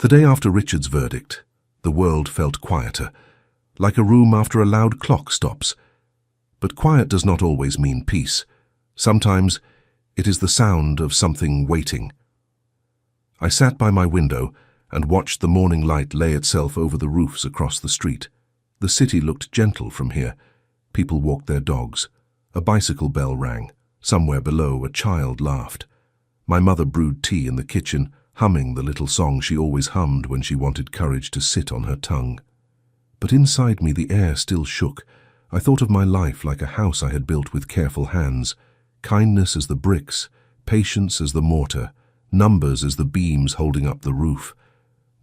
The day after Richard's verdict, the world felt quieter, like a room after a loud clock stops. But quiet does not always mean peace. Sometimes it is the sound of something waiting. I sat by my window and watched the morning light lay itself over the roofs across the street. The city looked gentle from here. People walked their dogs. A bicycle bell rang. Somewhere below, a child laughed. My mother brewed tea in the kitchen, humming the little song she always hummed when she wanted courage to sit on her tongue. But inside me the air still shook. I thought of my life like a house I had built with careful hands. Kindness as the bricks, patience as the mortar, numbers as the beams holding up the roof.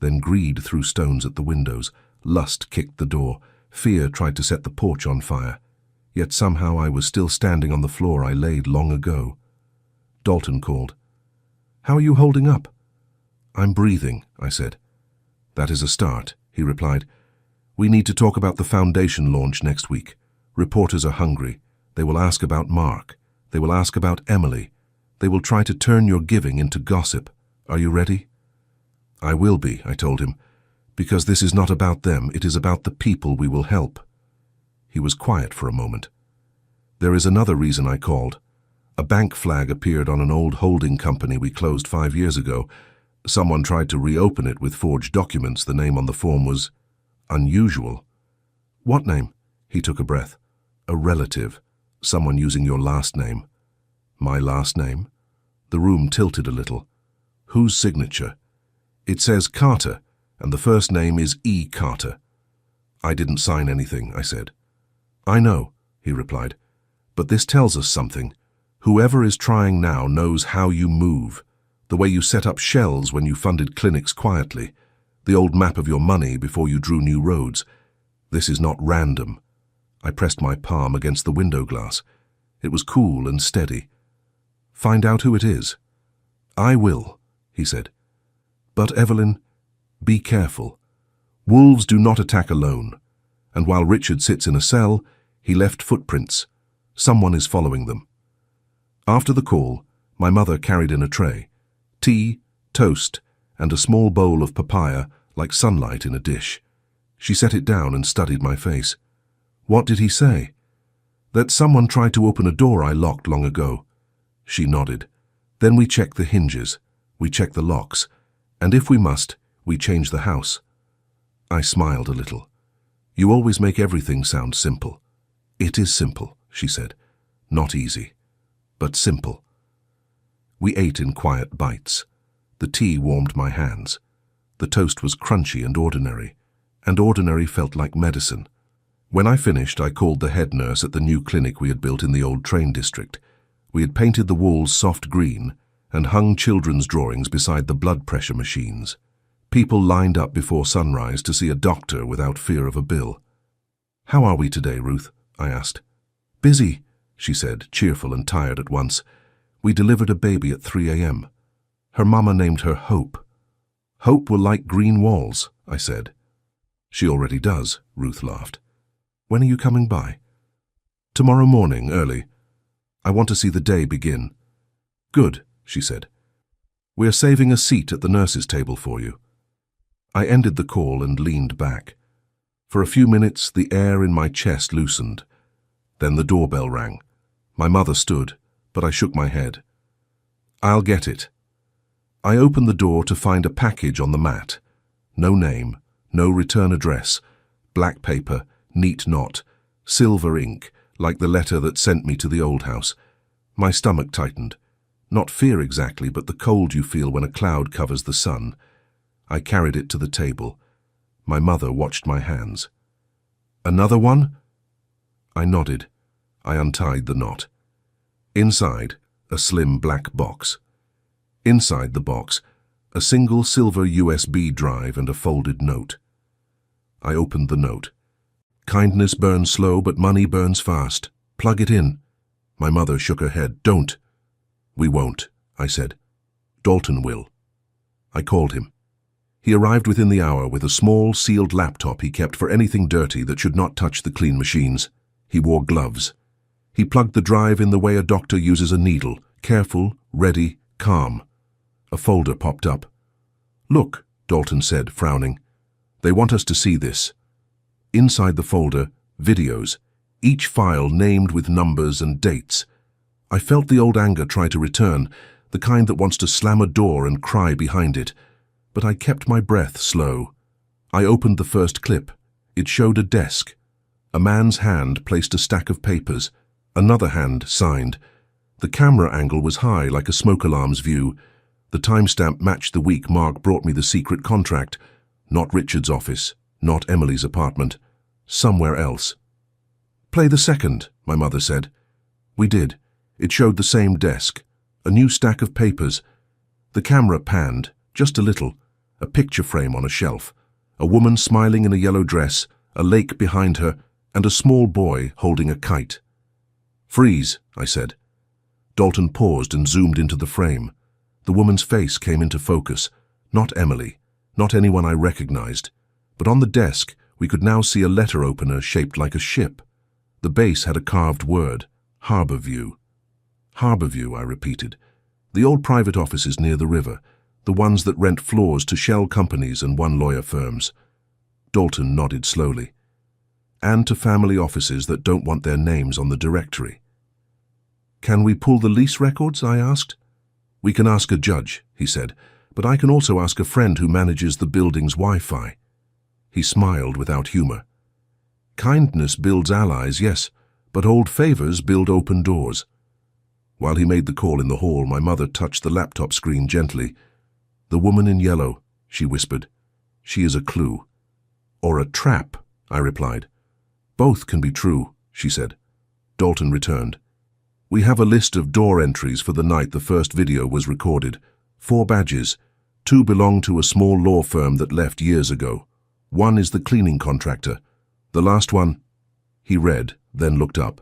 Then greed threw stones at the windows, lust kicked the door, fear tried to set the porch on fire. Yet somehow I was still standing on the floor I laid long ago. Dalton called. "How are you holding up?" "I'm breathing," I said. "That is a start," he replied. "We need to talk about the foundation launch next week. Reporters are hungry. They will ask about Mark. They will ask about Emily. They will try to turn your giving into gossip. Are you ready?" "I will be," I told him, "because this is not about them. It is about the people we will help." He was quiet for a moment. "There is another reason I called. A bank flag appeared on an old holding company we closed 5 years ago. Someone tried to reopen it with forged documents. The name on the form was unusual." "What name?" He took a breath. "A relative. Someone using your last name." "My last name?" The room tilted a little. "Whose signature?" "It says Carter, and the first name is E. Carter." "I didn't sign anything," I said. "I know," he replied. "But this tells us something. Whoever is trying now knows how you move. The way you set up shells when you funded clinics quietly. The old map of your money before you drew new roads. This is not random." I pressed my palm against the window glass. It was cool and steady. "Find out who it is." "I will," he said. "But, Evelyn, be careful. Wolves do not attack alone. And while Richard sits in a cell, he left footprints. Someone is following them." After the call, my mother carried in a tray. Tea, toast, and a small bowl of papaya, like sunlight in a dish. She set it down and studied my face. "What did he say?" "That someone tried to open a door I locked long ago." She nodded. "Then we check the hinges, we check the locks, and if we must, we change the house." I smiled a little. "You always make everything sound simple." "It is simple," she said. "Not easy, but simple." We ate in quiet bites. The tea warmed my hands. The toast was crunchy and ordinary felt like medicine. When I finished, I called the head nurse at the new clinic we had built in the old train district. We had painted the walls soft green and hung children's drawings beside the blood pressure machines. People lined up before sunrise to see a doctor without fear of a bill. "How are we today, Ruth?" I asked. "Busy," she said, cheerful and tired at once. "We delivered a baby at 3 a.m. Her mama named her Hope." "Hope will like green walls," I said. "She already does," Ruth laughed. "When are you coming by?" "Tomorrow morning, early. I want to see the day begin." "Good," she said. "We are saving a seat at the nurse's table for you." I ended the call and leaned back. For a few minutes, the air in my chest loosened. Then the doorbell rang. My mother stood, but I shook my head. "I'll get it." I opened the door to find a package on the mat. No name, no return address, black paper, neat knot, silver ink, like the letter that sent me to the old house. My stomach tightened. Not fear exactly, but the cold you feel when a cloud covers the sun. I carried it to the table. My mother watched my hands. "Another one?" I nodded. I untied the knot. Inside, a slim black box. Inside the box, a single silver USB drive and a folded note. I opened the note. "Kindness burns slow, but money burns fast. Plug it in." My mother shook her head. "Don't." "We won't," I said. "Dalton will." I called him. He arrived within the hour with a small, sealed laptop he kept for anything dirty that should not touch the clean machines. He wore gloves. He plugged the drive in the way a doctor uses a needle, careful, ready, calm. A folder popped up. "Look," Dalton said, frowning. They want us to see this. Inside the folder, videos, each file named with numbers and dates. I felt the old anger try to return, the kind that wants to slam a door and cry behind it. But I kept my breath slow. I opened the first clip. It showed a desk. A man's hand placed a stack of papers. Another hand signed. The camera angle was high, like a smoke alarm's view. The timestamp matched the week Mark brought me the secret contract. Not Richard's office, not Emily's apartment. Somewhere else. "Play the second," my mother said. We did. It showed the same desk. A new stack of papers. The camera panned, just a little. A picture frame on a shelf. A woman smiling in a yellow dress, a lake behind her, and a small boy holding a kite. "Freeze," I said. Dalton paused and zoomed into the frame. The woman's face came into focus. Not Emily, not anyone I recognized. But on the desk, we could now see a letter opener shaped like a ship. The base had a carved word, Harborview. Harborview, I repeated. The old private offices near the river, the ones that rent floors to shell companies and one-lawyer firms. Dalton nodded slowly. And to family offices that don't want their names on the directory. "Can we pull the lease records?" I asked. "We can ask a judge," he said, "but I can also ask a friend who manages the building's Wi-Fi." He smiled without humor. "Kindness builds allies, yes, but old favors build open doors." While he made the call in the hall, my mother touched the laptop screen gently. "The woman in yellow," she whispered. "She is a clue." "Or a trap," I replied. "Both can be true," she said. Dalton returned. "We have a list of door entries for the night the first video was recorded. 4 badges. 2 belong to a small law firm that left years ago. 1 is the cleaning contractor. The last one—" He read, then looked up.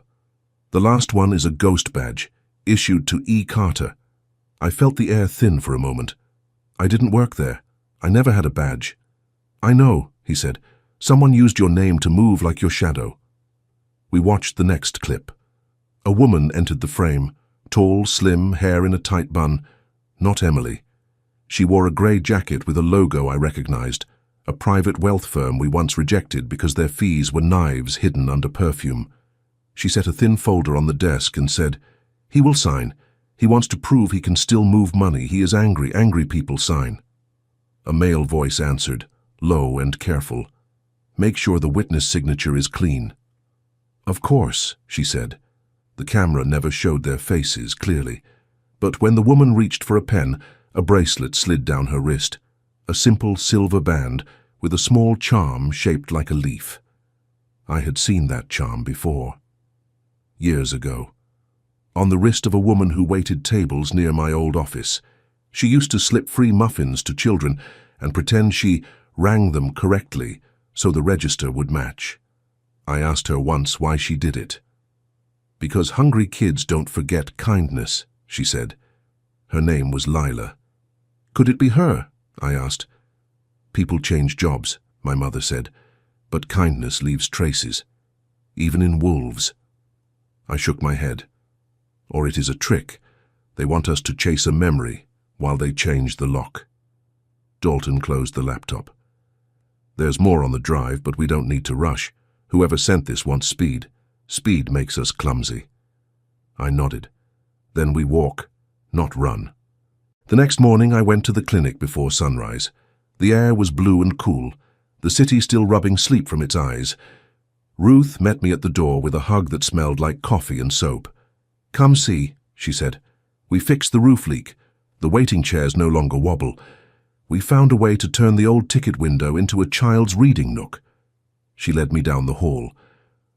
"The last one is a ghost badge, issued to E. Carter." I felt the air thin for a moment. "I didn't work there. I never had a badge." "I know," he said. "Someone used your name to move like your shadow." We watched the next clip. A woman entered the frame, tall, slim, hair in a tight bun. Not Emily. She wore a grey jacket with a logo I recognized, a private wealth firm we once rejected because their fees were knives hidden under perfume. She set a thin folder on the desk and said, "He will sign. He wants to prove he can still move money. He is angry. Angry people sign." A male voice answered, low and careful. "Make sure the witness signature is clean." "Of course," she said. The camera never showed their faces clearly. But when the woman reached for a pen, a bracelet slid down her wrist. A simple silver band with a small charm shaped like a leaf. I had seen that charm before. Years ago. On the wrist of a woman who waited tables near my old office. She used to slip free muffins to children and pretend she rang them correctly so the register would match. I asked her once why she did it. "Because hungry kids don't forget kindness," she said. Her name was Lila. "Could it be her?" I asked. "People change jobs," my mother said, "but kindness leaves traces, even in wolves." I shook my head. "Or it is a trick. They want us to chase a memory while they change the lock." Dalton closed the laptop. "There's more on the drive, but we don't need to rush. Whoever sent this wants speed. Speed makes us clumsy." I nodded. "Then we walk, not run." The next morning I went to the clinic before sunrise. The air was blue and cool, the city still rubbing sleep from its eyes. Ruth met me at the door with a hug that smelled like coffee and soap. "Come see," she said. "We fixed the roof leak. The waiting chairs no longer wobble. We found a way to turn the old ticket window into a child's reading nook." She led me down the hall.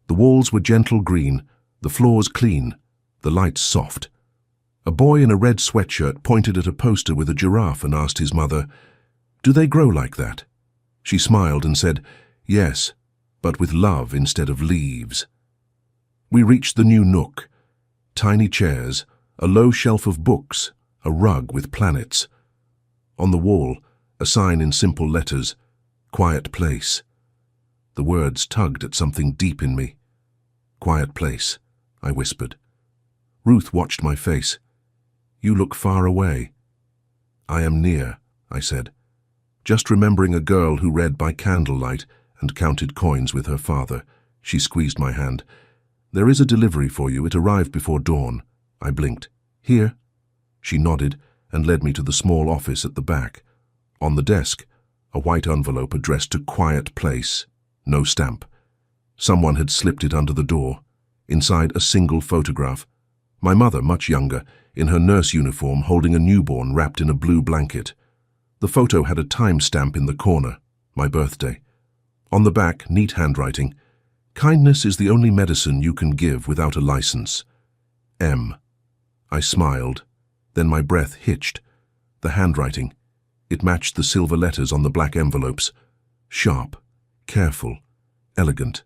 The walls were gentle green, the floors clean, the lights soft. A boy in a red sweatshirt pointed at a poster with a giraffe and asked his mother, "Do they grow like that?" She smiled and said, "Yes, but with love instead of leaves." We reached the new nook. Tiny chairs, a low shelf of books, a rug with planets. On the wall, a sign in simple letters, "Quiet Place." The words tugged at something deep in me. "Quiet place," I whispered. Ruth watched my face. "You look far away." "I am near," I said. Just remembering a girl who read by candlelight and counted coins with her father. She squeezed my hand. There is a delivery for you. It arrived before dawn. I blinked. Here? She nodded and led me to the small office at the back. On the desk, a white envelope addressed to Quiet Place. No stamp. Someone had slipped it under the door. Inside, a single photograph. My mother, much younger, in her nurse uniform, holding a newborn wrapped in a blue blanket. The photo had a time stamp in the corner, my birthday. On the back, neat handwriting. Kindness is the only medicine you can give without a license. M. I smiled. Then my breath hitched. The handwriting. It matched the silver letters on the black envelopes. Sharp, careful, elegant.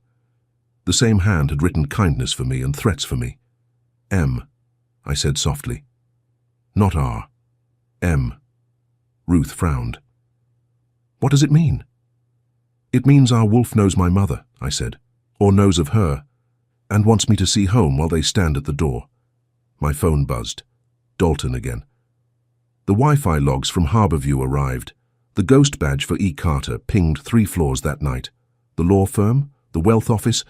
The same hand had written kindness for me and threats for me. M, I said softly. Not R. M. Ruth frowned. What does it mean? It means our wolf knows my mother, I said, or knows of her, and wants me to see home while they stand at the door. My phone buzzed. Dalton again. The Wi-Fi logs from Harborview arrived. The ghost badge for E. Carter pinged 3 floors that night. The law firm, the wealth office,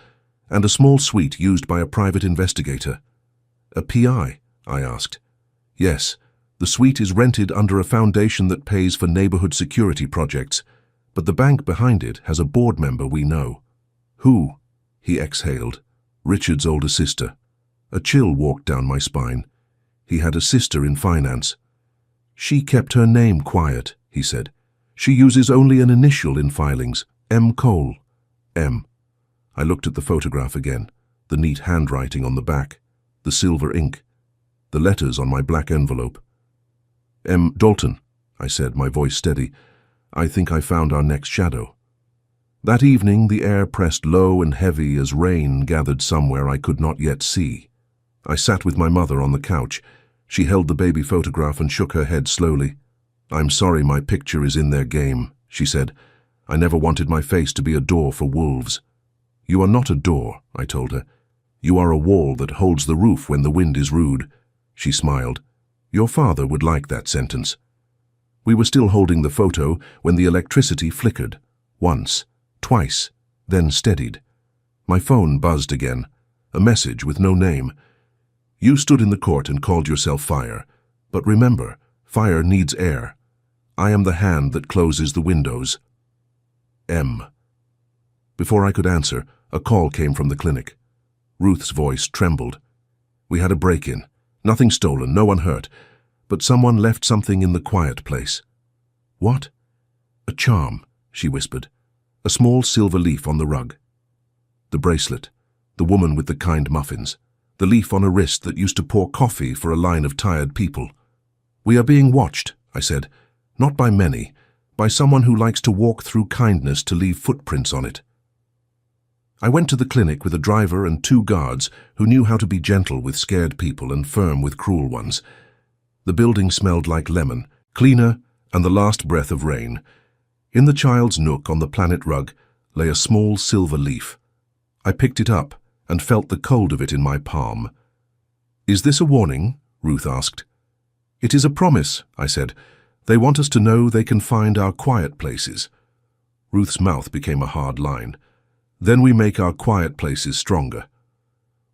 and a small suite used by a private investigator. A PI? I asked. Yes, the suite is rented under a foundation that pays for neighborhood security projects, but the bank behind it has a board member we know. Who? He exhaled. Richard's older sister. A chill walked down my spine. He had a sister in finance. She kept her name quiet, he said. She uses only an initial in filings, M. Cole. M. I looked at the photograph again, the neat handwriting on the back, the silver ink, the letters on my black envelope. M. Dalton, I said, my voice steady. I think I found our next shadow. That evening the air pressed low and heavy as rain gathered somewhere I could not yet see. I sat with my mother on the couch. She held the baby photograph and shook her head slowly. I'm sorry my picture is in their game, she said. I never wanted my face to be a door for wolves. You are not a door, I told her. You are a wall that holds the roof when the wind is rude. She smiled. Your father would like that sentence. We were still holding the photo when the electricity flickered. Once, twice, then steadied. My phone buzzed again. A message with no name. You stood in the court and called yourself Fire. But remember, fire needs air. I am the hand that closes the windows. M. Before I could answer, a call came from the clinic. Ruth's voice trembled. We had a break-in. Nothing stolen, no one hurt. But someone left something in the Quiet Place. What? A charm, she whispered. A small silver leaf on the rug. The bracelet. The woman with the kind muffins. The leaf on a wrist that used to pour coffee for a line of tired people. We are being watched, I said. Not by many. By someone who likes to walk through kindness to leave footprints on it. I went to the clinic with a driver and 2 guards who knew how to be gentle with scared people and firm with cruel ones. The building smelled like lemon, cleaner, and the last breath of rain. In the child's nook on the planet rug lay a small silver leaf. I picked it up and felt the cold of it in my palm. Is this a warning? Ruth asked. It is a promise, I said. They want us to know they can find our quiet places. Ruth's mouth became a hard line. Then we make our quiet places stronger.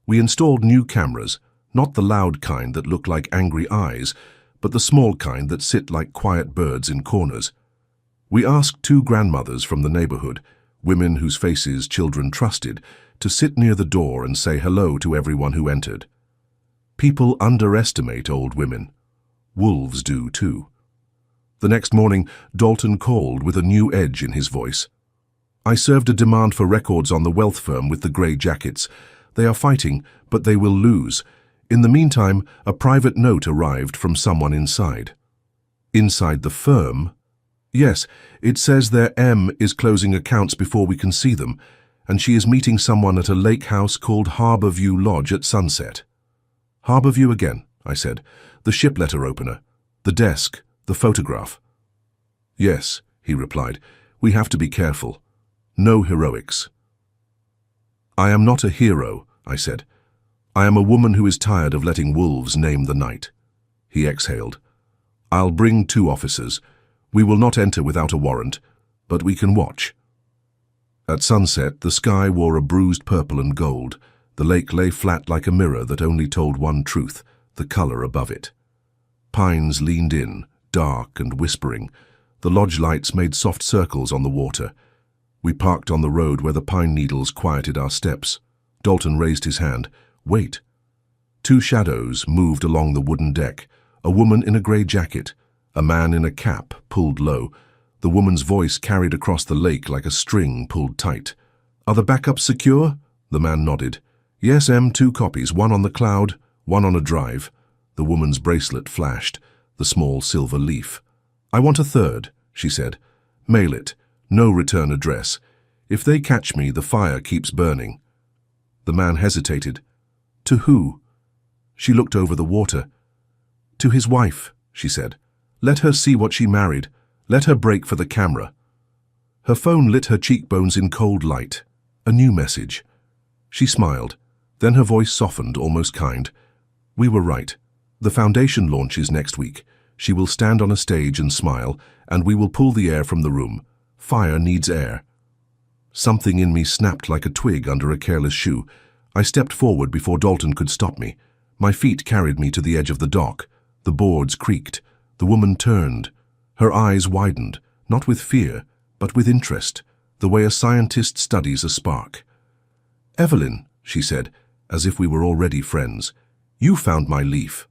We installed new cameras, not the loud kind that look like angry eyes, but the small kind that sit like quiet birds in corners. We asked 2 grandmothers from the neighborhood, women whose faces children trusted, to sit near the door and say hello to everyone who entered. People underestimate old women. Wolves do too. The next morning, Dalton called with a new edge in his voice. I served a demand for records on the wealth firm with the grey jackets. They are fighting, but they will lose. In the meantime, a private note arrived from someone inside. Inside the firm? Yes, it says their M is closing accounts before we can see them, and she is meeting someone at a lake house called Harborview Lodge at sunset. Harborview again, I said. The ship letter opener. The desk. The photograph. Yes, he replied. We have to be careful. No heroics. I am not a hero, I said. I am a woman who is tired of letting wolves name the night. He exhaled. I'll bring 2 officers. We will not enter without a warrant, but we can watch. At sunset, the sky wore a bruised purple and gold. The lake lay flat like a mirror that only told one truth, the color above it. Pines leaned in, dark and whispering. The lodge lights made soft circles on the water. We parked on the road where the pine needles quieted our steps. Dalton raised his hand. Wait. Two shadows moved along the wooden deck. A woman in a grey jacket, a man in a cap pulled low. The woman's voice carried across the lake like a string pulled tight. Are the backups secure? The man nodded. Yes, M, 2 copies, one on the cloud, one on a drive. The woman's bracelet flashed, the small silver leaf. I want a third, she said. Mail it. No return address. If they catch me, the fire keeps burning. The man hesitated. To who? She looked over the water. To his wife, she said. Let her see what she married. Let her break for the camera. Her phone lit her cheekbones in cold light. A new message. She smiled. Then her voice softened, almost kind. We were right. The foundation launches next week. She will stand on a stage and smile, and we will pull the air from the room. Fire needs air. Something in me snapped like a twig under a careless shoe. I stepped forward before Dalton could stop me. My feet carried me to the edge of the dock. The boards creaked. The woman turned. Her eyes widened, not with fear, but with interest, the way a scientist studies a spark. Evelyn, she said, as if we were already friends, you found my leaf.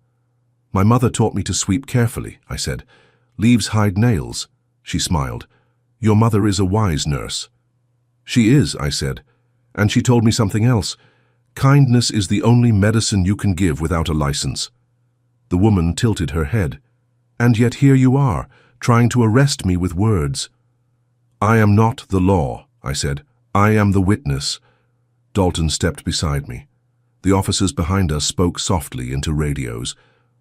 My mother taught me to sweep carefully, I said. Leaves hide nails. She smiled. Your mother is a wise nurse. She is, I said, and she told me something else. Kindness is the only medicine you can give without a license. The woman tilted her head. And yet here you are, trying to arrest me with words. I am not the law, I said. I am the witness. Dalton stepped beside me. The officers behind us spoke softly into radios.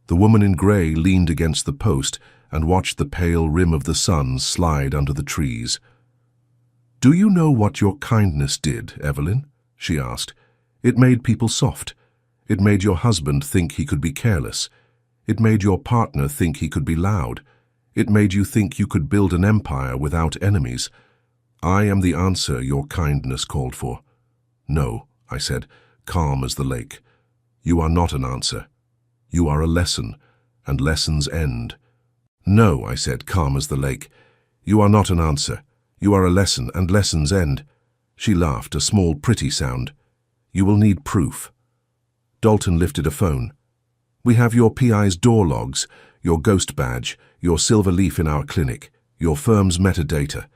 The woman in grey leaned against the post and watched the pale rim of the sun slide under the trees. Do you know what your kindness did, Evelyn? She asked. It made people soft. It made your husband think he could be careless. It made your partner think he could be loud. It made you think you could build an empire without enemies. I am the answer your kindness called for. No, I said, calm as the lake. You are not an answer. You are a lesson, and lessons end. No, I said, calm as the lake. You are not an answer. You are a lesson, and lessons end. She laughed, a small, pretty sound. You will need proof. Dalton lifted a phone. We have your PI's door logs, your ghost badge, your silver leaf in our clinic, your firm's metadata.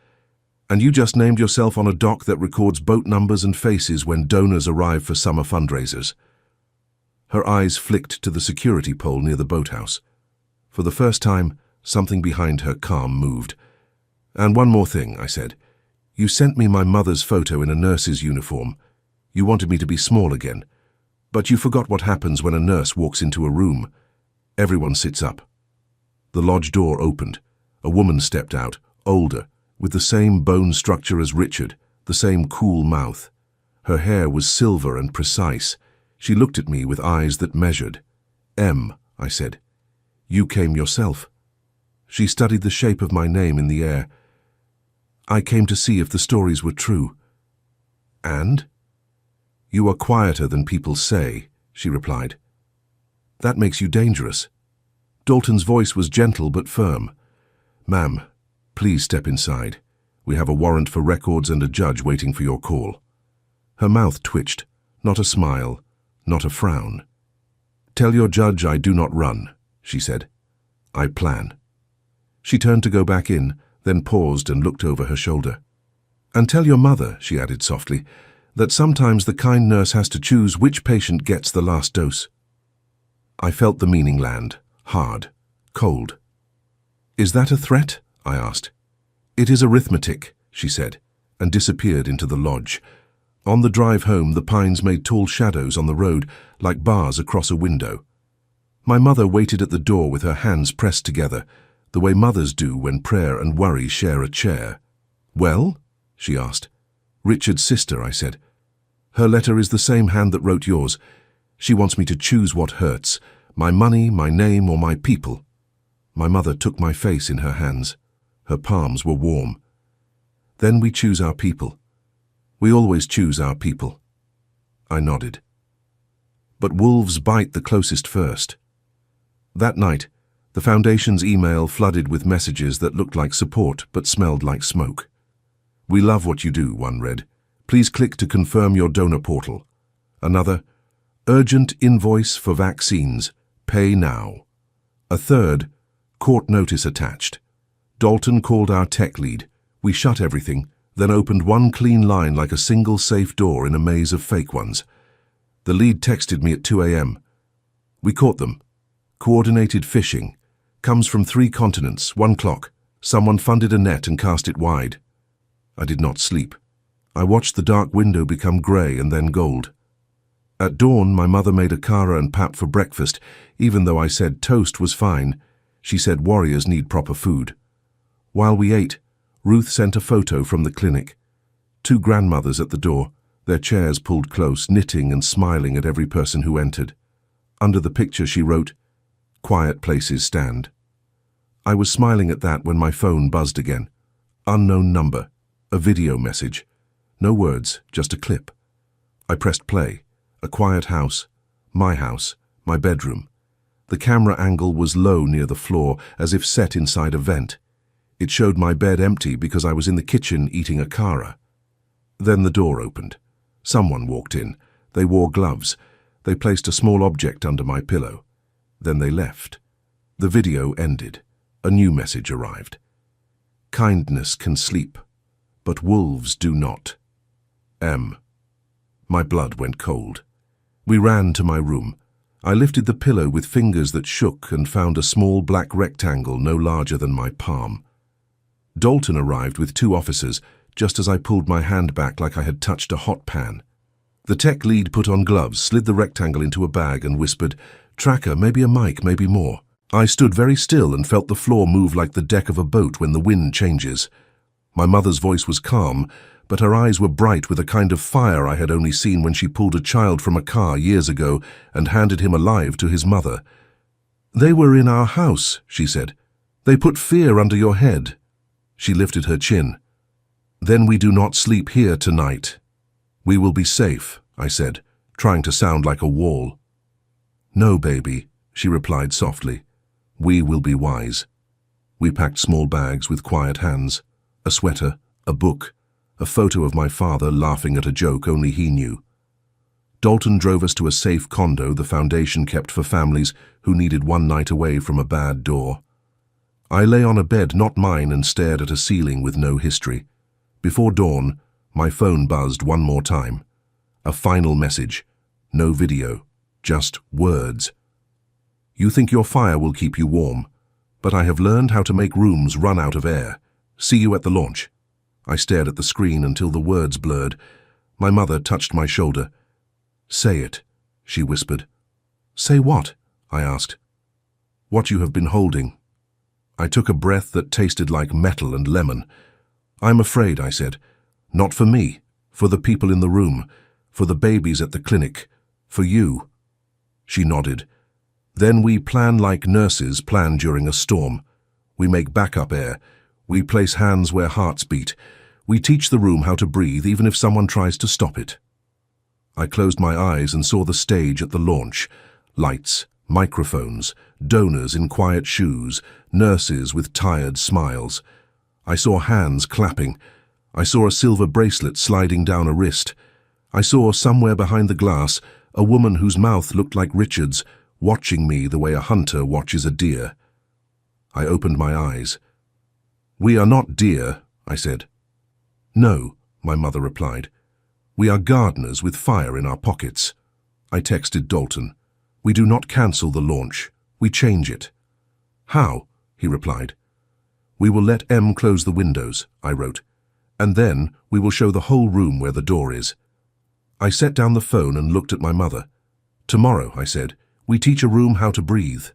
And you just named yourself on a dock that records boat numbers and faces when donors arrive for summer fundraisers. Her eyes flicked to the security pole near the boathouse. For the first time, something behind her calm moved. And one more thing, I said. You sent me my mother's photo in a nurse's uniform. You wanted me to be small again. But you forgot what happens when a nurse walks into a room. Everyone sits up. The lodge door opened. A woman stepped out, older, with the same bone structure as Richard, the same cool mouth. Her hair was silver and precise. She looked at me with eyes that measured. M, I said. You came yourself. She studied the shape of my name in the air. I came to see if the stories were true. And? You are quieter than people say, she replied. That makes you dangerous. Dalton's voice was gentle but firm. Ma'am, please step inside. We have a warrant for records and a judge waiting for your call. Her mouth twitched, not a smile, not a frown. Tell your judge I do not run, she said. I plan. She turned to go back in, then paused and looked over her shoulder. And tell your mother, she added softly, that sometimes the kind nurse has to choose which patient gets the last dose. I felt the meaning land, hard, cold. Is that a threat? I asked. It is arithmetic, she said, and disappeared into the lodge. On the drive home, the pines made tall shadows on the road, like bars across a window. My mother waited at the door with her hands pressed together, the way mothers do when prayer and worry share a chair. Well? She asked. Richard's sister, I said. Her letter is the same hand that wrote yours. She wants me to choose what hurts, my money, my name, or my people. My mother took my face in her hands. Her palms were warm. Then we choose our people. We always choose our people. I nodded. But wolves bite the closest first. That night, the Foundation's email flooded with messages that looked like support but smelled like smoke. "We love what you do," one read. "Please click to confirm your donor portal." Another, "Urgent invoice for vaccines. Pay now." A third, "Court notice attached. Dalton called our tech lead. We shut everything, then opened one clean line like a single safe door in a maze of fake ones. The lead texted me at 2 a.m. We caught them. Coordinated phishing. Comes from 3 continents, 1 clock. Someone funded a net and cast it wide." I did not sleep. I watched the dark window become grey and then gold. At dawn, my mother made akara and pap for breakfast. Even though I said toast was fine, she said warriors need proper food. While we ate, Ruth sent a photo from the clinic. 2 grandmothers at the door, their chairs pulled close, knitting and smiling at every person who entered. Under the picture she wrote, "Quiet places stand." I was smiling at that when my phone buzzed again. Unknown number, a video message. No words, just a clip. I pressed play. A quiet house, my bedroom. The camera angle was low near the floor, as if set inside a vent. It showed my bed empty because I was in the kitchen eating akara. Then the door opened. Someone walked in. They wore gloves. They placed a small object under my pillow. Then they left. The video ended. A new message arrived. "Kindness can sleep, but wolves do not. M." My blood went cold. We ran to my room. I lifted the pillow with fingers that shook and found a small black rectangle no larger than my palm. Dalton arrived with 2 officers, just as I pulled my hand back like I had touched a hot pan. The tech lead put on gloves, slid the rectangle into a bag and whispered, "Tracker, maybe a mic, maybe more." I stood very still and felt the floor move like the deck of a boat when the wind changes. My mother's voice was calm, but her eyes were bright with a kind of fire I had only seen when she pulled a child from a car years ago and handed him alive to his mother. "They were in our house," she said. "They put fear under your head." She lifted her chin. "Then we do not sleep here tonight." "We will be safe," I said, trying to sound like a wall. "No, baby," she replied softly. "We will be wise." We packed small bags with quiet hands, a sweater, a book, a photo of my father laughing at a joke only he knew. Dalton drove us to a safe condo the Foundation kept for families who needed one night away from a bad door. I lay on a bed not mine and stared at a ceiling with no history. Before dawn, my phone buzzed one more time. A final message. No video, just words. "You think your fire will keep you warm, but I have learned how to make rooms run out of air. See you at the launch." I stared at the screen until the words blurred. My mother touched my shoulder. "Say it," she whispered. "Say what?" I asked. "What you have been holding." I took a breath that tasted like metal and lemon. "I'm afraid," I said. "Not for me, for the people in the room, for the babies at the clinic, for you." She nodded. "Then we plan like nurses plan during a storm. We make backup air. We place hands where hearts beat. We teach the room how to breathe even if someone tries to stop it." I closed my eyes and saw the stage at the launch. Lights, microphones, donors in quiet shoes, nurses with tired smiles. I saw hands clapping. I saw a silver bracelet sliding down a wrist. I saw, somewhere behind the glass, a woman whose mouth looked like Richard's, watching me the way a hunter watches a deer. I opened my eyes. "We are not deer," I said. "No," my mother replied. "We are gardeners with fire in our pockets." I texted Dalton. "We do not cancel the launch. We change it." "How?" he replied. "We will let M close the windows," I wrote. "And then we will show the whole room where the door is." I set down the phone and looked at my mother. "Tomorrow," I said, "we teach a room how to breathe."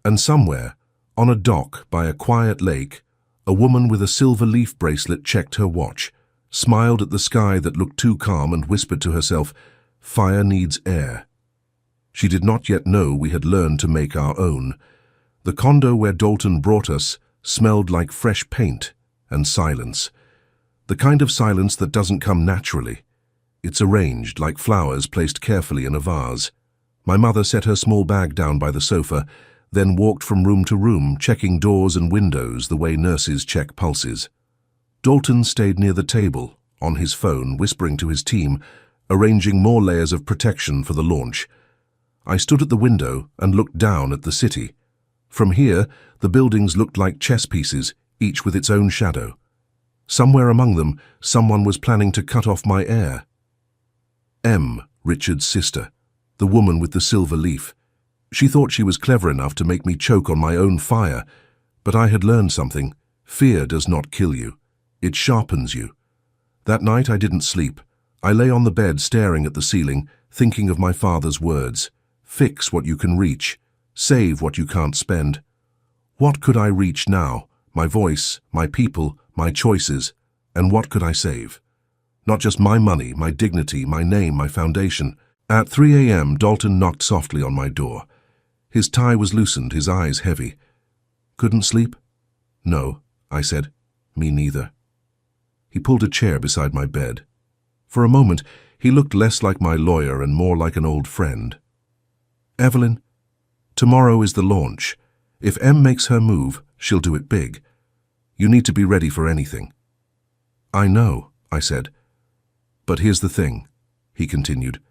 And somewhere, on a dock by a quiet lake, a woman with a silver leaf bracelet checked her watch, smiled at the sky that looked too calm and whispered to herself, "Fire needs air." She did not yet know we had learned to make our own. The condo where Dalton brought us smelled like fresh paint and silence. The kind of silence that doesn't come naturally. It's arranged like flowers placed carefully in a vase. My mother set her small bag down by the sofa, then walked from room to room, checking doors and windows the way nurses check pulses. Dalton stayed near the table, on his phone, whispering to his team, arranging more layers of protection for the launch. I stood at the window and looked down at the city. From here, the buildings looked like chess pieces, each with its own shadow. Somewhere among them, someone was planning to cut off my air. M, Richard's sister, the woman with the silver leaf. She thought she was clever enough to make me choke on my own fire, but I had learned something. Fear does not kill you. It sharpens you. That night I didn't sleep. I lay on the bed staring at the ceiling, thinking of my father's words. Fix what you can reach. Save what you can't spend. What could I reach now? My voice, my people, my choices. And what could I save? Not just my money, my dignity, my name, my foundation. At 3 a.m., Dalton knocked softly on my door. His tie was loosened, his eyes heavy. Couldn't sleep? No, I said. Me neither. He pulled a chair beside my bed. For a moment, he looked less like my lawyer and more like an old friend. Evelyn, tomorrow is the launch. If Em makes her move, she'll do it big. You need to be ready for anything. I know, I said. But here's the thing, he continued.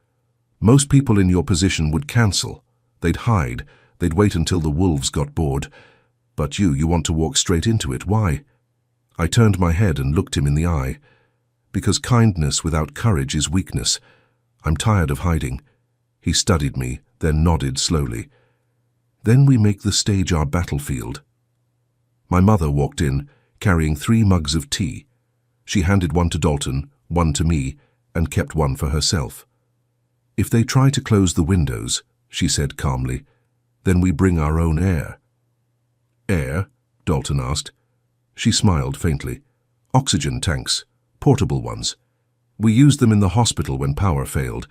Most people in your position would cancel. They'd hide. They'd wait until the wolves got bored. But you want to walk straight into it. Why? I turned my head and looked him in the eye. Because kindness without courage is weakness. I'm tired of hiding. He studied me, then nodded slowly. Then we make the stage our battlefield. My mother walked in, carrying 3 mugs of tea. She handed one to Dalton, one to me, and kept one for herself. If they try to close the windows, she said calmly, then we bring our own air. Air? Dalton asked. She smiled faintly. Oxygen tanks, portable ones. We used them in the hospital when power failed.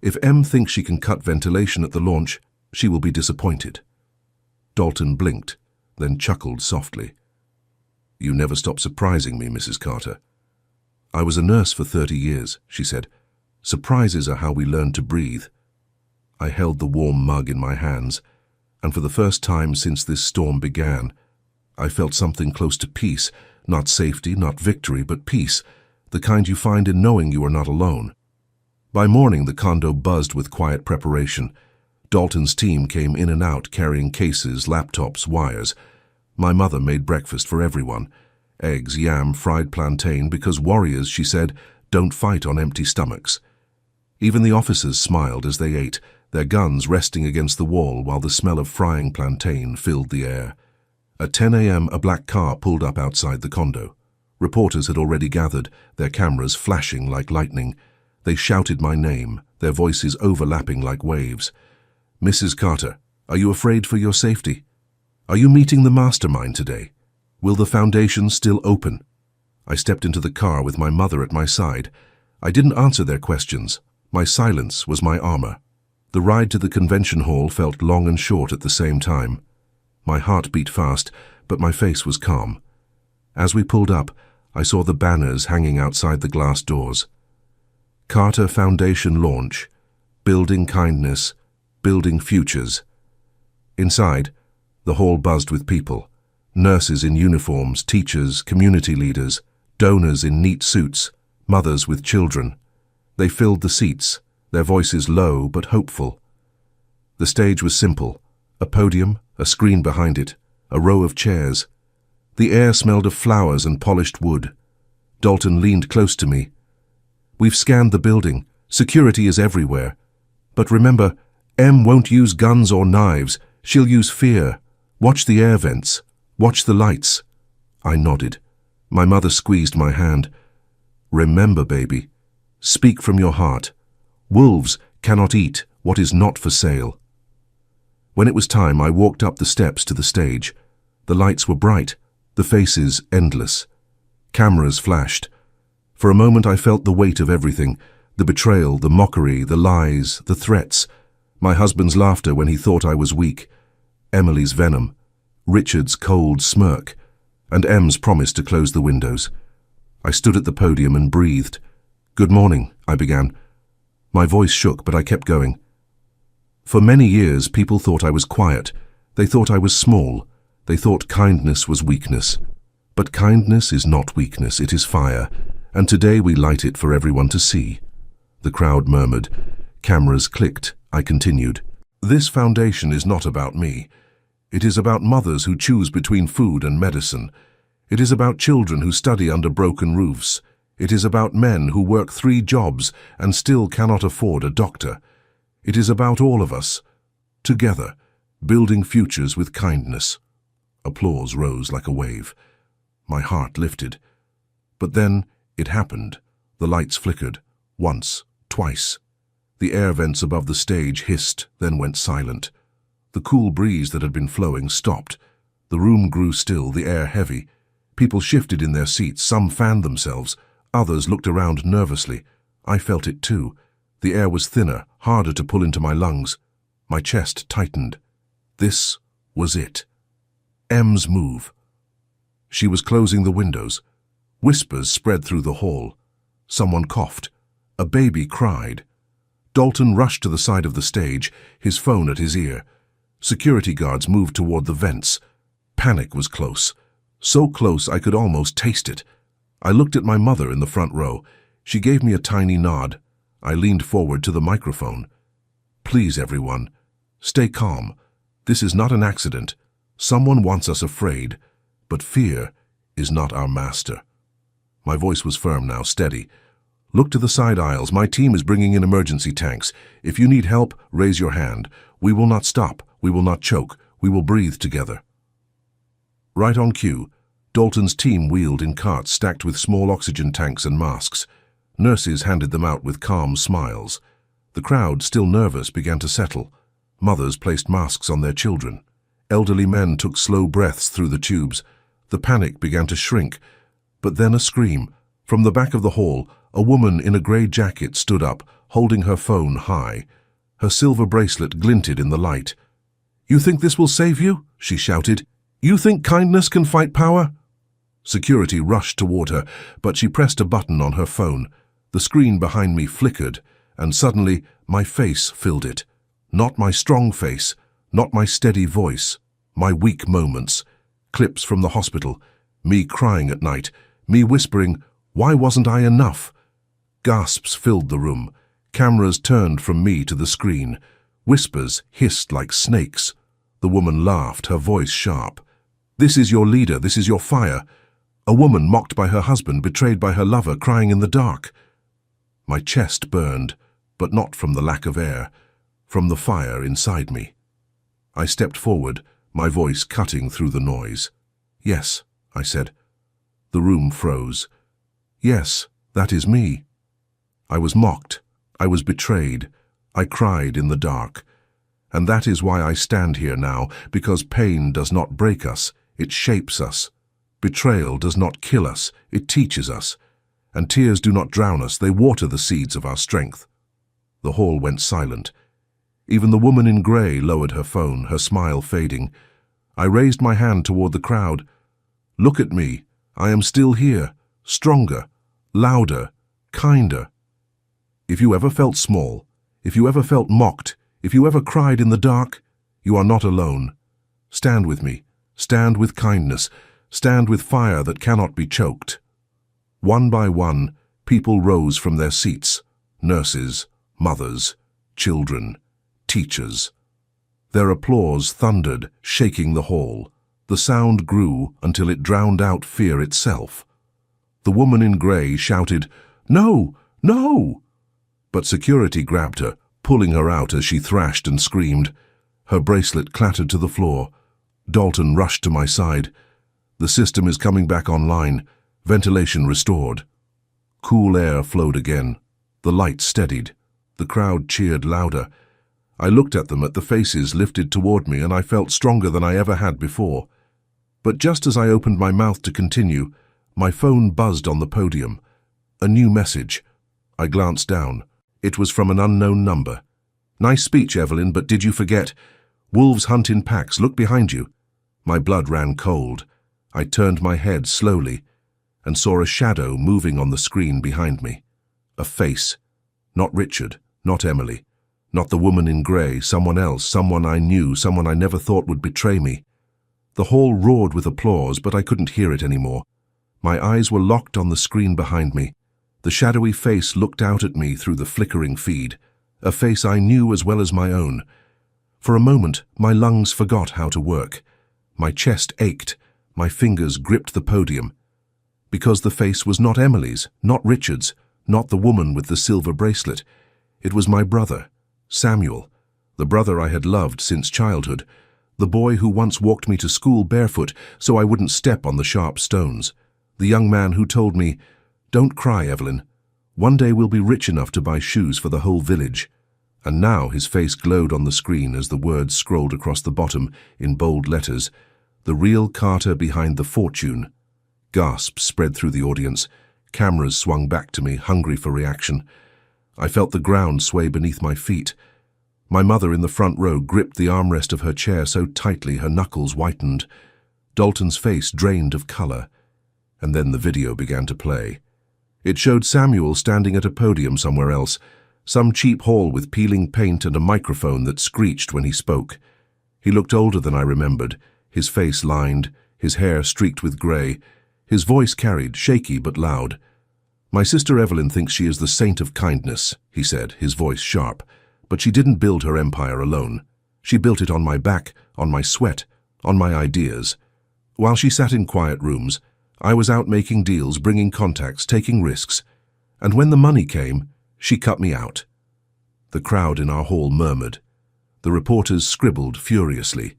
If Em thinks she can cut ventilation at the launch, she will be disappointed. Dalton blinked, then chuckled softly. You never stop surprising me, Mrs. Carter. I was a nurse for 30 years, she said. Surprises are how we learn to breathe. I held the warm mug in my hands, and for the first time since this storm began, I felt something close to peace, not safety, not victory, but peace, the kind you find in knowing you are not alone. By morning, the condo buzzed with quiet preparation. Dalton's team came in and out carrying cases, laptops, wires. My mother made breakfast for everyone. Eggs, yam, fried plantain, because warriors, she said, don't fight on empty stomachs. Even the officers smiled as they ate, their guns resting against the wall while the smell of frying plantain filled the air. At 10 a.m., a black car pulled up outside the condo. Reporters had already gathered, their cameras flashing like lightning. They shouted my name, their voices overlapping like waves. Mrs. Carter, are you afraid for your safety? Are you meeting the mastermind today? Will the foundation still open? I stepped into the car with my mother at my side. I didn't answer their questions. My silence was my armor. The ride to the convention hall felt long and short at the same time. My heart beat fast, but my face was calm. As we pulled up, I saw the banners hanging outside the glass doors. Carter Foundation Launch, Building Kindness, Building Futures. Inside, the hall buzzed with people. Nurses in uniforms, teachers, community leaders, donors in neat suits, mothers with children. They filled the seats, their voices low but hopeful. The stage was simple, a podium, a screen behind it, a row of chairs. The air smelled of flowers and polished wood. Dalton leaned close to me. We've scanned the building. Security is everywhere. But remember, Em won't use guns or knives. She'll use fear. Watch the air vents. Watch the lights. I nodded. My mother squeezed my hand. Remember, baby. Speak from your heart. Wolves cannot eat what is not for sale. When it was time, I walked up the steps to the stage. The lights were bright, the faces endless. Cameras flashed. For a moment I felt the weight of everything, the betrayal, the mockery, the lies, the threats. My husband's laughter when he thought I was weak. Emily's venom. Richard's cold smirk. and Ems promised to close the windows. I stood at the podium and breathed. "Good morning," I began. My voice shook, but I kept going. For many years, people thought I was quiet. They thought I was small. They thought kindness was weakness. But kindness is not weakness, it is fire, and today we light it for everyone to see. The crowd murmured. Cameras clicked. I continued. This foundation is not about me. It is about mothers who choose between food and medicine. It is about children who study under broken roofs. It is about men who work 3 jobs and still cannot afford a doctor. It is about all of us, together, building futures with kindness. Applause rose like a wave. My heart lifted. But then it happened. The lights flickered. Once, twice. The air vents above the stage hissed, then went silent. The cool breeze that had been flowing stopped. The room grew still, the air heavy. People shifted in their seats, some fanned themselves. Others looked around nervously. I felt it too. The air was thinner, harder to pull into my lungs. My chest tightened. This was it. M's move. She was closing the windows. Whispers spread through the hall. Someone coughed. A baby cried. Dalton rushed to the side of the stage, his phone at his ear. Security guards moved toward the vents. Panic was close. So close I could almost taste it. I looked at my mother in the front row. She gave me a tiny nod. I leaned forward to the microphone. "Please, everyone, stay calm. This is not an accident. Someone wants us afraid, but fear is not our master." My voice was firm now, steady. "Look to the side aisles. My team is bringing in emergency tanks. If you need help, raise your hand. We will not stop. We will not choke. We will breathe together." Right on cue, Dalton's team wheeled in carts stacked with small oxygen tanks and masks. Nurses handed them out with calm smiles. The crowd, still nervous, began to settle. Mothers placed masks on their children. Elderly men took slow breaths through the tubes. The panic began to shrink. But then a scream. From the back of the hall, a woman in a grey jacket stood up, holding her phone high. Her silver bracelet glinted in the light. "You think this will save you?" she shouted. "You think kindness can fight power?" Security rushed toward her, but she pressed a button on her phone. The screen behind me flickered, and suddenly my face filled it. Not my strong face, not my steady voice, my weak moments. Clips from the hospital, me crying at night, me whispering, "Why wasn't I enough?" Gasps filled the room. Cameras turned from me to the screen. Whispers hissed like snakes. The woman laughed, her voice sharp. "This is your leader, this is your fire." A woman mocked by her husband, betrayed by her lover, crying in the dark. My chest burned, but not from the lack of air, from the fire inside me. I stepped forward, my voice cutting through the noise. "Yes," I said. The room froze. "Yes, that is me." I was mocked. I was betrayed. I cried in the dark. And that is why I stand here now, because pain does not break us, it shapes us. Betrayal does not kill us, it teaches us. And tears do not drown us, they water the seeds of our strength. The hall went silent. Even the woman in grey lowered her phone, her smile fading. I raised my hand toward the crowd. "Look at me. I am still here, stronger, louder, kinder." If you ever felt small, if you ever felt mocked, if you ever cried in the dark, you are not alone. Stand with me. Stand with kindness. Stand with fire that cannot be choked. One by one, people rose from their seats. Nurses, mothers, children, teachers. Their applause thundered, shaking the hall. The sound grew until it drowned out fear itself. The woman in grey shouted, "No! No!" But security grabbed her, pulling her out as she thrashed and screamed. Her bracelet clattered to the floor. Dalton rushed to my side. "The system is coming back online. Ventilation restored." Cool air flowed again. The light steadied. The crowd cheered louder. I looked at them, at the faces lifted toward me, and I felt stronger than I ever had before. But just as I opened my mouth to continue, my phone buzzed on the podium. A new message. I glanced down. It was from an unknown number. "Nice speech, Evelyn, but did you forget? Wolves hunt in packs. Look behind you." My blood ran cold. I turned my head slowly and saw a shadow moving on the screen behind me. A face. Not Richard, not Emily, not the woman in grey, someone else, someone I knew, someone I never thought would betray me. The hall roared with applause, but I couldn't hear it anymore. My eyes were locked on the screen behind me. The shadowy face looked out at me through the flickering feed, a face I knew as well as my own. For a moment, my lungs forgot how to work. My chest ached, my fingers gripped the podium. Because the face was not Emily's, not Richard's, not the woman with the silver bracelet. It was my brother, Samuel, the brother I had loved since childhood, the boy who once walked me to school barefoot so I wouldn't step on the sharp stones, the young man who told me, "Don't cry, Evelyn. One day we'll be rich enough to buy shoes for the whole village." And now his face glowed on the screen as the words scrolled across the bottom in bold letters, "The real Carter behind the fortune." Gasps spread through the audience. Cameras swung back to me, hungry for reaction. I felt the ground sway beneath my feet. My mother in the front row gripped the armrest of her chair so tightly her knuckles whitened. Dalton's face drained of colour. And then the video began to play. It showed Samuel standing at a podium somewhere else, some cheap hall with peeling paint and a microphone that screeched when he spoke. He looked older than I remembered, his face lined, his hair streaked with grey, his voice carried, shaky but loud. "My sister Evelyn thinks she is the saint of kindness," he said, his voice sharp. "But she didn't build her empire alone. She built it on my back, on my sweat, on my ideas. While she sat in quiet rooms, I was out making deals, bringing contacts, taking risks. And when the money came, she cut me out." The crowd in our hall murmured. The reporters scribbled furiously.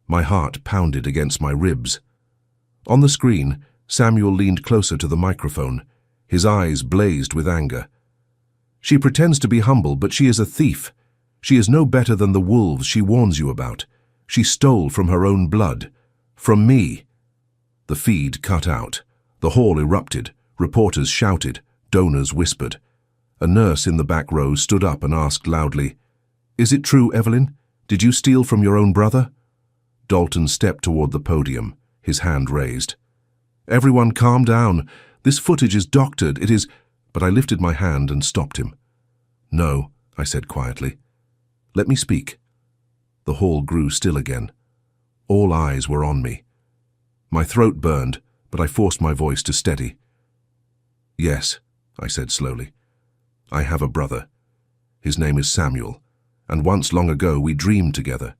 My heart pounded against my ribs. On the screen, Samuel leaned closer to the microphone. His eyes blazed with anger. "She pretends to be humble, but she is a thief. She is no better than the wolves she warns you about. She stole from her own blood. From me." The feed cut out. The hall erupted. Reporters shouted. Donors whispered. A nurse in the back row stood up and asked loudly, "Is it true, Evelyn? Did you steal from your own brother?" Dalton stepped toward the podium, his hand raised. "Everyone calm down. This footage is doctored. It is—" But I lifted my hand and stopped him. "No," I said quietly. "Let me speak." The hall grew still again. All eyes were on me. My throat burned, but I forced my voice to steady. "Yes," I said slowly. "I have a brother. His name is Samuel, and once long ago we dreamed together.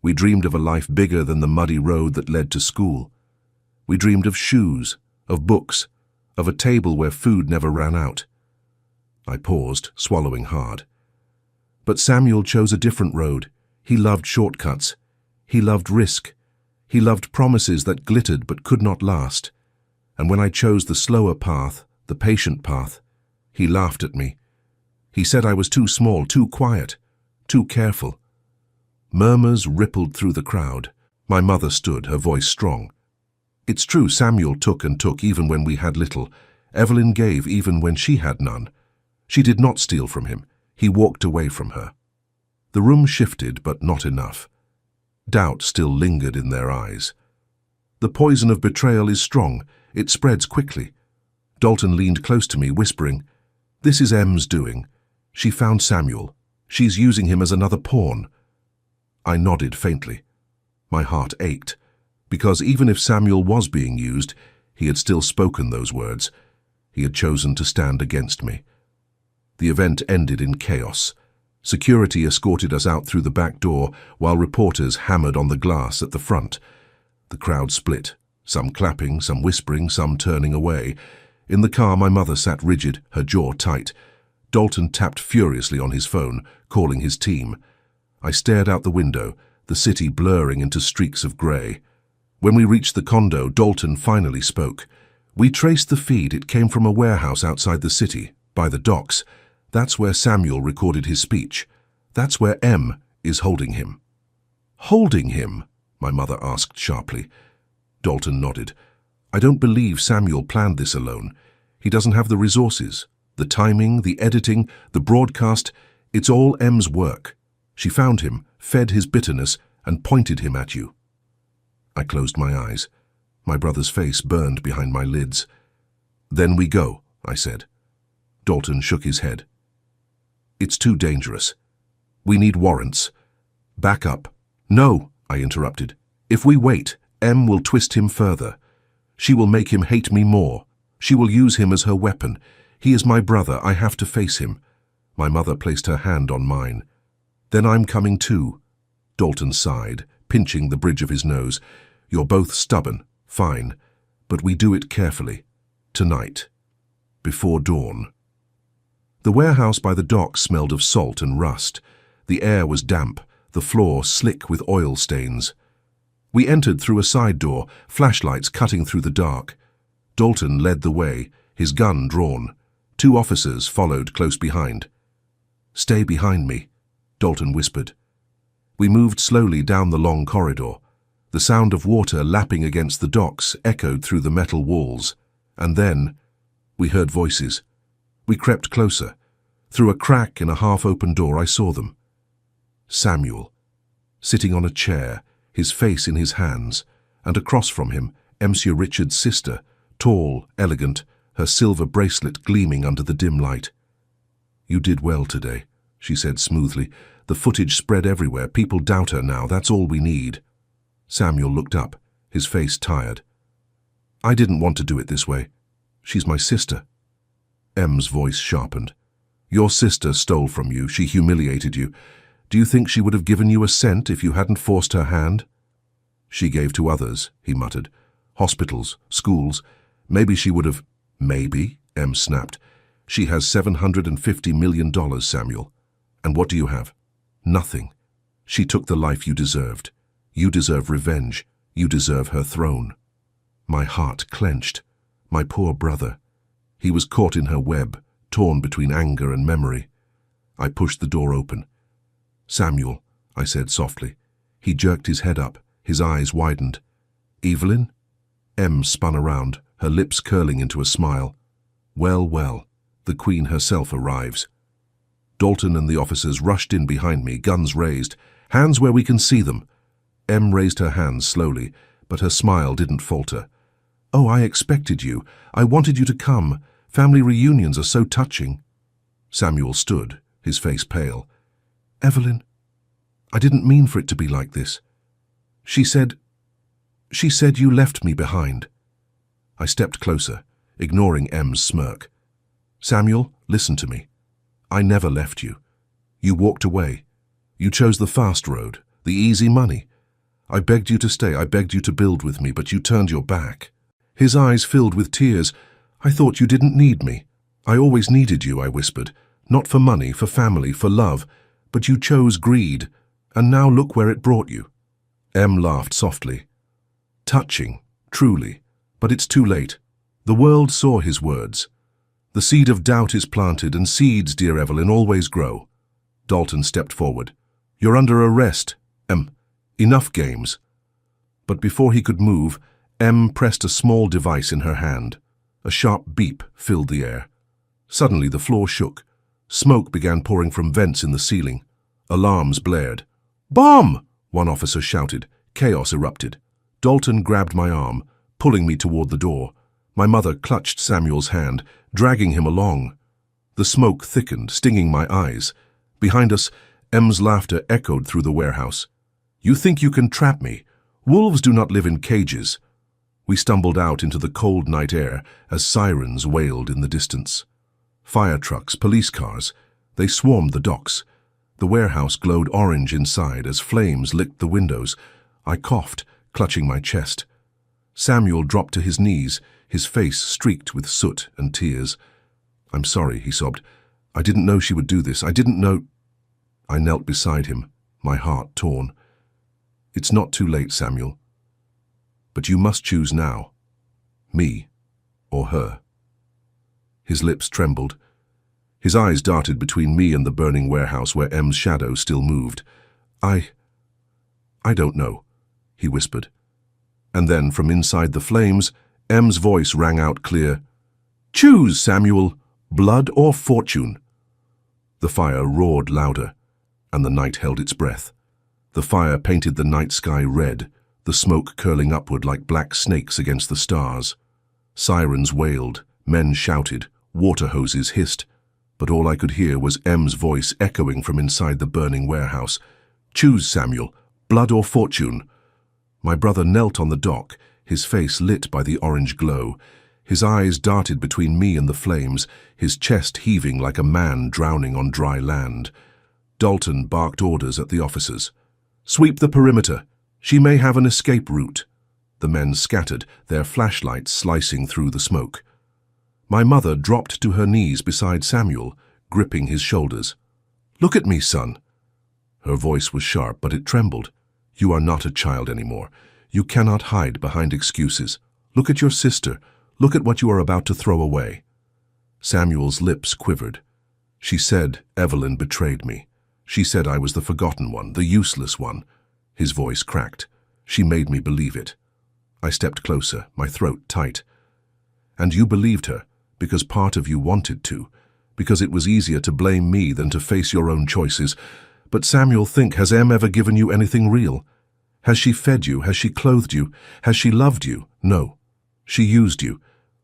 We dreamed of a life bigger than the muddy road that led to school. We dreamed of shoes, of books, of a table where food never ran out." I paused, swallowing hard. But Samuel chose a different road. He loved shortcuts. He loved risk. He loved promises that glittered but could not last. And when I chose the slower path, the patient path, he laughed at me. He said I was too small, too quiet, too careful. Murmurs rippled through the crowd. My mother stood, her voice strong. "It's true, Samuel took and took even when we had little. Evelyn gave even when she had none. She did not steal from him. He walked away from her." The room shifted, but not enough. Doubt still lingered in their eyes. "The poison of betrayal is strong. It spreads quickly." Dalton leaned close to me, whispering, "This is Em's doing. She found Samuel. She's using him as another pawn." I nodded faintly. My heart ached, because even if Samuel was being used, he had still spoken those words. He had chosen to stand against me. The event ended in chaos. Security escorted us out through the back door, while reporters hammered on the glass at the front. The crowd split, some clapping, some whispering, some turning away. In the car, my mother sat rigid, her jaw tight. Dalton tapped furiously on his phone, calling his team. I stared out the window, the city blurring into streaks of grey. When we reached the condo, Dalton finally spoke. "We traced the feed. It came from a warehouse outside the city, by the docks. That's where Samuel recorded his speech. That's where Em is holding him." "Holding him?" my mother asked sharply. Dalton nodded. "I don't believe Samuel planned this alone. He doesn't have the resources. The timing, the editing, the broadcast, it's all Em's work. She found him, fed his bitterness, and pointed him at you." I closed my eyes. My brother's face burned behind my lids. "Then we go," I said. Dalton shook his head. "It's too dangerous. We need warrants. Back up." "No," I interrupted. "If we wait, Em will twist him further. She will make him hate me more. She will use him as her weapon. He is my brother. I have to face him." My mother placed her hand on mine. "Then I'm coming too." Dalton sighed, pinching the bridge of his nose. "You're both stubborn. Fine. But we do it carefully. Tonight. Before dawn." The warehouse by the dock smelled of salt and rust. The air was damp, the floor slick with oil stains. We entered through a side door, flashlights cutting through the dark. Dalton led the way, his gun drawn. 2 officers followed close behind. "Stay behind me," Dalton whispered. We moved slowly down the long corridor. The sound of water lapping against the docks echoed through the metal walls. And then we heard voices. We crept closer. Through a crack in a half-open door I saw them. Samuel, sitting on a chair, his face in his hands, and across from him, Monsieur Richard's sister, tall, elegant, her silver bracelet gleaming under the dim light. "You did well today," she said smoothly. "The footage spread everywhere. People doubt her now. That's all we need." Samuel looked up, his face tired. "I didn't want to do it this way. She's my sister." Em's voice sharpened. "Your sister stole from you. She humiliated you. Do you think she would have given you a cent if you hadn't forced her hand?" "She gave to others," he muttered. "Hospitals, schools. Maybe she would have—" "Maybe," Em snapped. "She has $750 million, Samuel. And what do you have? Nothing. She took the life you deserved. You deserve revenge. You deserve her throne." My heart clenched. My poor brother. He was caught in her web, torn between anger and memory. I pushed the door open. "Samuel," I said softly. He jerked his head up, his eyes widened. "Evelyn?" Em spun around, her lips curling into a smile. "Well, well, the Queen herself arrives." Dalton and the officers rushed in behind me, guns raised. "Hands where we can see them." Em raised her hands slowly, but her smile didn't falter. "Oh, I expected you. I wanted you to come. Family reunions are so touching." Samuel stood, his face pale. "Evelyn, I didn't mean for it to be like this. She said you left me behind." I stepped closer, ignoring Em's smirk. "Samuel, listen to me. I never left you. You walked away. You chose the fast road, the easy money. I begged you to stay, I begged you to build with me, but you turned your back." His eyes filled with tears. "I thought you didn't need me. I always needed you," I whispered. "Not for money, for family, for love. But you chose greed, and now look where it brought you." Em laughed softly. "Touching, truly, but it's too late. The world saw his words. The seed of doubt is planted, and seeds, dear Evelyn, always grow." Dalton stepped forward. "You're under arrest, Em. Enough games." But before he could move, Em pressed a small device in her hand. A sharp beep filled the air. Suddenly the floor shook. Smoke began pouring from vents in the ceiling. Alarms blared. "Bomb!" one officer shouted. Chaos erupted. Dalton grabbed my arm, pulling me toward the door. My mother clutched Samuel's hand, dragging him along. The smoke thickened, stinging my eyes. Behind us, Em's laughter echoed through the warehouse. "You think you can trap me? Wolves do not live in cages." We stumbled out into the cold night air as sirens wailed in the distance. Fire trucks, police cars, they swarmed the docks. The warehouse glowed orange inside as flames licked the windows. I coughed, clutching my chest. Samuel dropped to his knees, his face streaked with soot and tears. "I'm sorry," he sobbed. "I didn't know she would do this. I didn't know—" I knelt beside him, my heart torn. "It's not too late, Samuel. But you must choose now. Me or her." His lips trembled. His eyes darted between me and the burning warehouse where Em's shadow still moved. I don't know," he whispered. And then, from inside the flames, Em's voice rang out clear. "Choose, Samuel, blood or fortune." The fire roared louder, and the night held its breath. The fire painted the night sky red, the smoke curling upward like black snakes against the stars. Sirens wailed, men shouted, water hoses hissed, but all I could hear was M's voice echoing from inside the burning warehouse. "Choose, Samuel, blood or fortune." My brother knelt on the dock, his face lit by the orange glow. His eyes darted between me and the flames, his chest heaving like a man drowning on dry land. Dalton barked orders at the officers. "Sweep the perimeter. She may have an escape route." The men scattered, their flashlights slicing through the smoke. My mother dropped to her knees beside Samuel, gripping his shoulders. "Look at me, son." Her voice was sharp, but it trembled. "You are not a child anymore. You cannot hide behind excuses. Look at your sister. Look at what you are about to throw away." Samuel's lips quivered. "She said Evelyn betrayed me. She said I was the forgotten one, the useless one." His voice cracked. "She made me believe it." I stepped closer, my throat tight. "And you believed her, because part of you wanted to, because it was easier to blame me than to face your own choices. But Samuel, think, has Em ever given you anything real? Has she fed you? Has she clothed you? Has she loved you? No. She used you,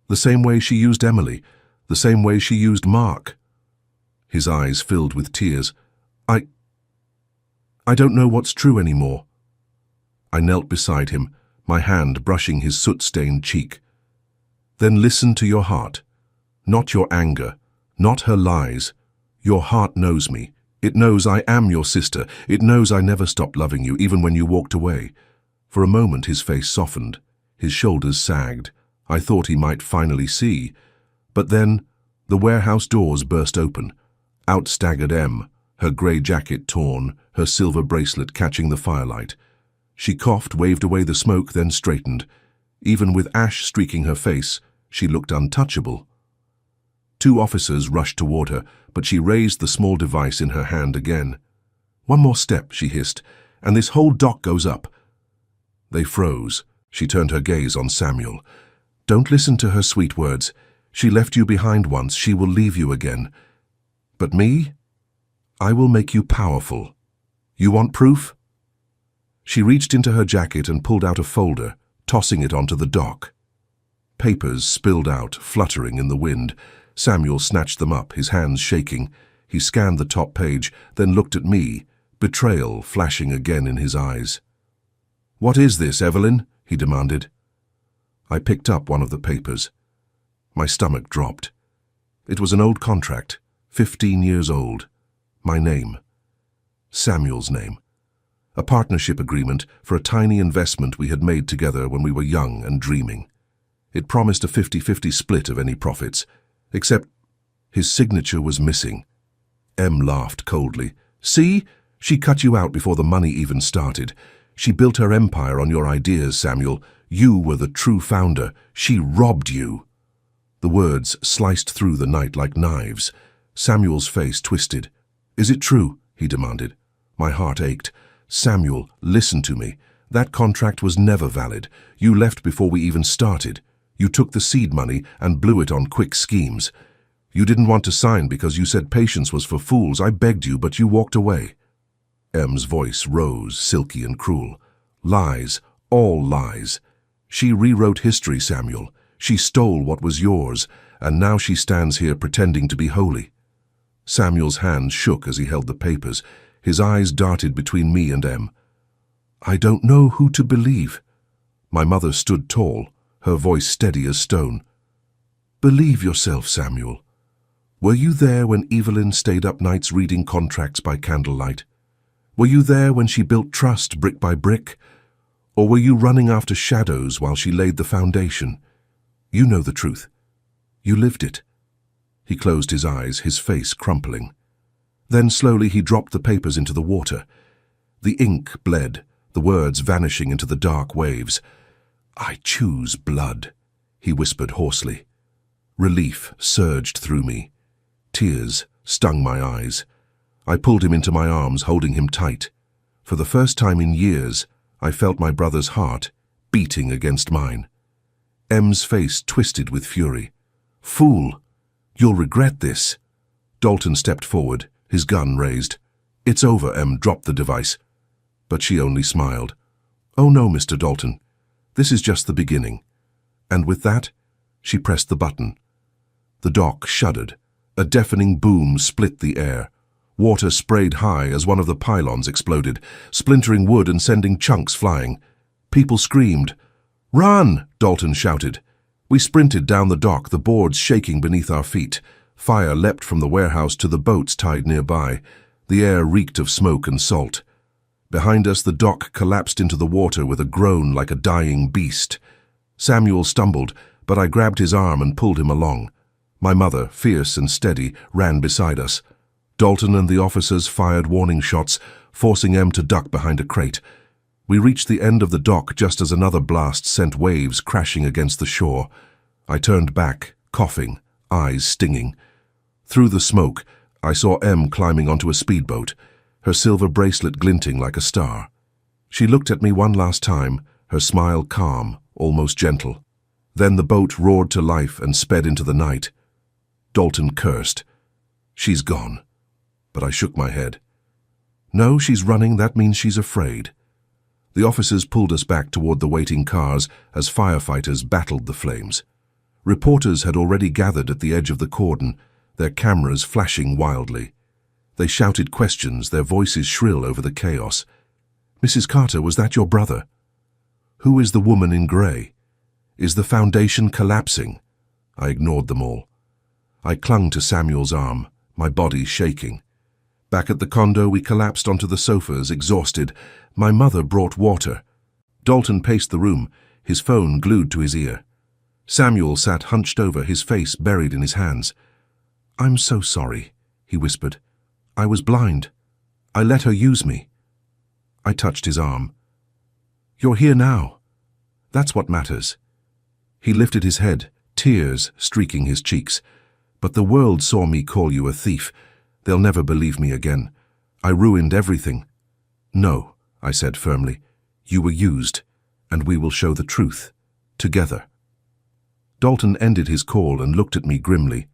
the same way she used Emily, the same way she used Mark." His eyes filled with tears. I don't know what's true anymore." I knelt beside him, my hand brushing his soot-stained cheek. "Then listen to your heart. Not your anger, not her lies. Your heart knows me. It knows I am your sister. It knows I never stopped loving you, even when you walked away." For a moment his face softened. His shoulders sagged. I thought he might finally see. But then the warehouse doors burst open. Out staggered Em, her grey jacket torn, her silver bracelet catching the firelight. She coughed, waved away the smoke, then straightened. Even with ash streaking her face, she looked untouchable. 2 officers rushed toward her, but she raised the small device in her hand again. "One more step," she hissed, "and this whole dock goes up." They froze. She turned her gaze on Samuel. "Don't listen to her sweet words. She left you behind once. She will leave you again. But me? I will make you powerful. You want proof?" She reached into her jacket and pulled out a folder, tossing it onto the dock. Papers spilled out, fluttering in the wind. Samuel snatched them up, his hands shaking. He scanned the top page, then looked at me, betrayal flashing again in his eyes. "What is this, Evelyn?" he demanded. I picked up one of the papers. My stomach dropped. It was an old contract, 15 years old. My name. Samuel's name. A partnership agreement for a tiny investment we had made together when we were young and dreaming. It promised a 50-50 split of any profits, except his signature was missing. Em laughed coldly. "See? She cut you out before the money even started. She built her empire on your ideas, Samuel. You were the true founder. She robbed you." The words sliced through the night like knives. Samuel's face twisted. "Is it true?" he demanded. My heart ached. "Samuel, listen to me. That contract was never valid. You left before we even started. You took the seed money and blew it on quick schemes. You didn't want to sign because you said patience was for fools. I begged you, but you walked away." Em's voice rose, silky and cruel. "Lies, all lies. She rewrote history, Samuel. She stole what was yours, and now she stands here pretending to be holy." Samuel's hands shook as he held the papers. His eyes darted between me and Em. "I don't know who to believe." My mother stood tall, her voice steady as stone. "Believe yourself, Samuel. Were you there when Evelyn stayed up nights reading contracts by candlelight? Were you there when she built trust brick by brick? Or were you running after shadows while she laid the foundation? You know the truth. You lived it." He closed his eyes, his face crumpling. Then slowly he dropped the papers into the water. The ink bled, the words vanishing into the dark waves. "I choose blood," he whispered hoarsely. Relief surged through me. Tears stung my eyes. I pulled him into my arms, holding him tight. For the first time in years, I felt my brother's heart beating against mine. Em's face twisted with fury. "Fool! You'll regret this." Dalton stepped forward, his gun raised. "It's over," Em dropped the device. But she only smiled. "Oh no, Mr. Dalton. This is just the beginning." And with that, she pressed the button. The dock shuddered. A deafening boom split the air. Water sprayed high as one of the pylons exploded, splintering wood and sending chunks flying. People screamed. "Run!" Dalton shouted. We sprinted down the dock, the boards shaking beneath our feet. Fire leapt from the warehouse to the boats tied nearby. The air reeked of smoke and salt. Behind us, the dock collapsed into the water with a groan like a dying beast. Samuel stumbled, but I grabbed his arm and pulled him along. My mother, fierce and steady, ran beside us. Dalton and the officers fired warning shots, forcing Em to duck behind a crate. We reached the end of the dock just as another blast sent waves crashing against the shore. I turned back, coughing, eyes stinging. Through the smoke, I saw Em climbing onto a speedboat, her silver bracelet glinting like a star. She looked at me one last time, her smile calm, almost gentle. Then the boat roared to life and sped into the night. Dalton cursed. "She's gone." But I shook my head. "No, she's running. That means she's afraid." The officers pulled us back toward the waiting cars as firefighters battled the flames. Reporters had already gathered at the edge of the cordon, their cameras flashing wildly. They shouted questions, their voices shrill over the chaos. "Mrs. Carter, was that your brother? Who is the woman in grey? Is the foundation collapsing?" I ignored them all. I clung to Samuel's arm, my body shaking. Back at the condo, we collapsed onto the sofas, exhausted. My mother brought water. Dalton paced the room, his phone glued to his ear. Samuel sat hunched over, his face buried in his hands. "I'm so sorry," he whispered. "I was blind. I let her use me." I touched his arm. "You're here now. That's what matters." He lifted his head, tears streaking his cheeks. "But the world saw me call you a thief. They'll never believe me again. I ruined everything." "No," I said firmly. "You were used, and we will show the truth. Together." Dalton ended his call and looked at me grimly.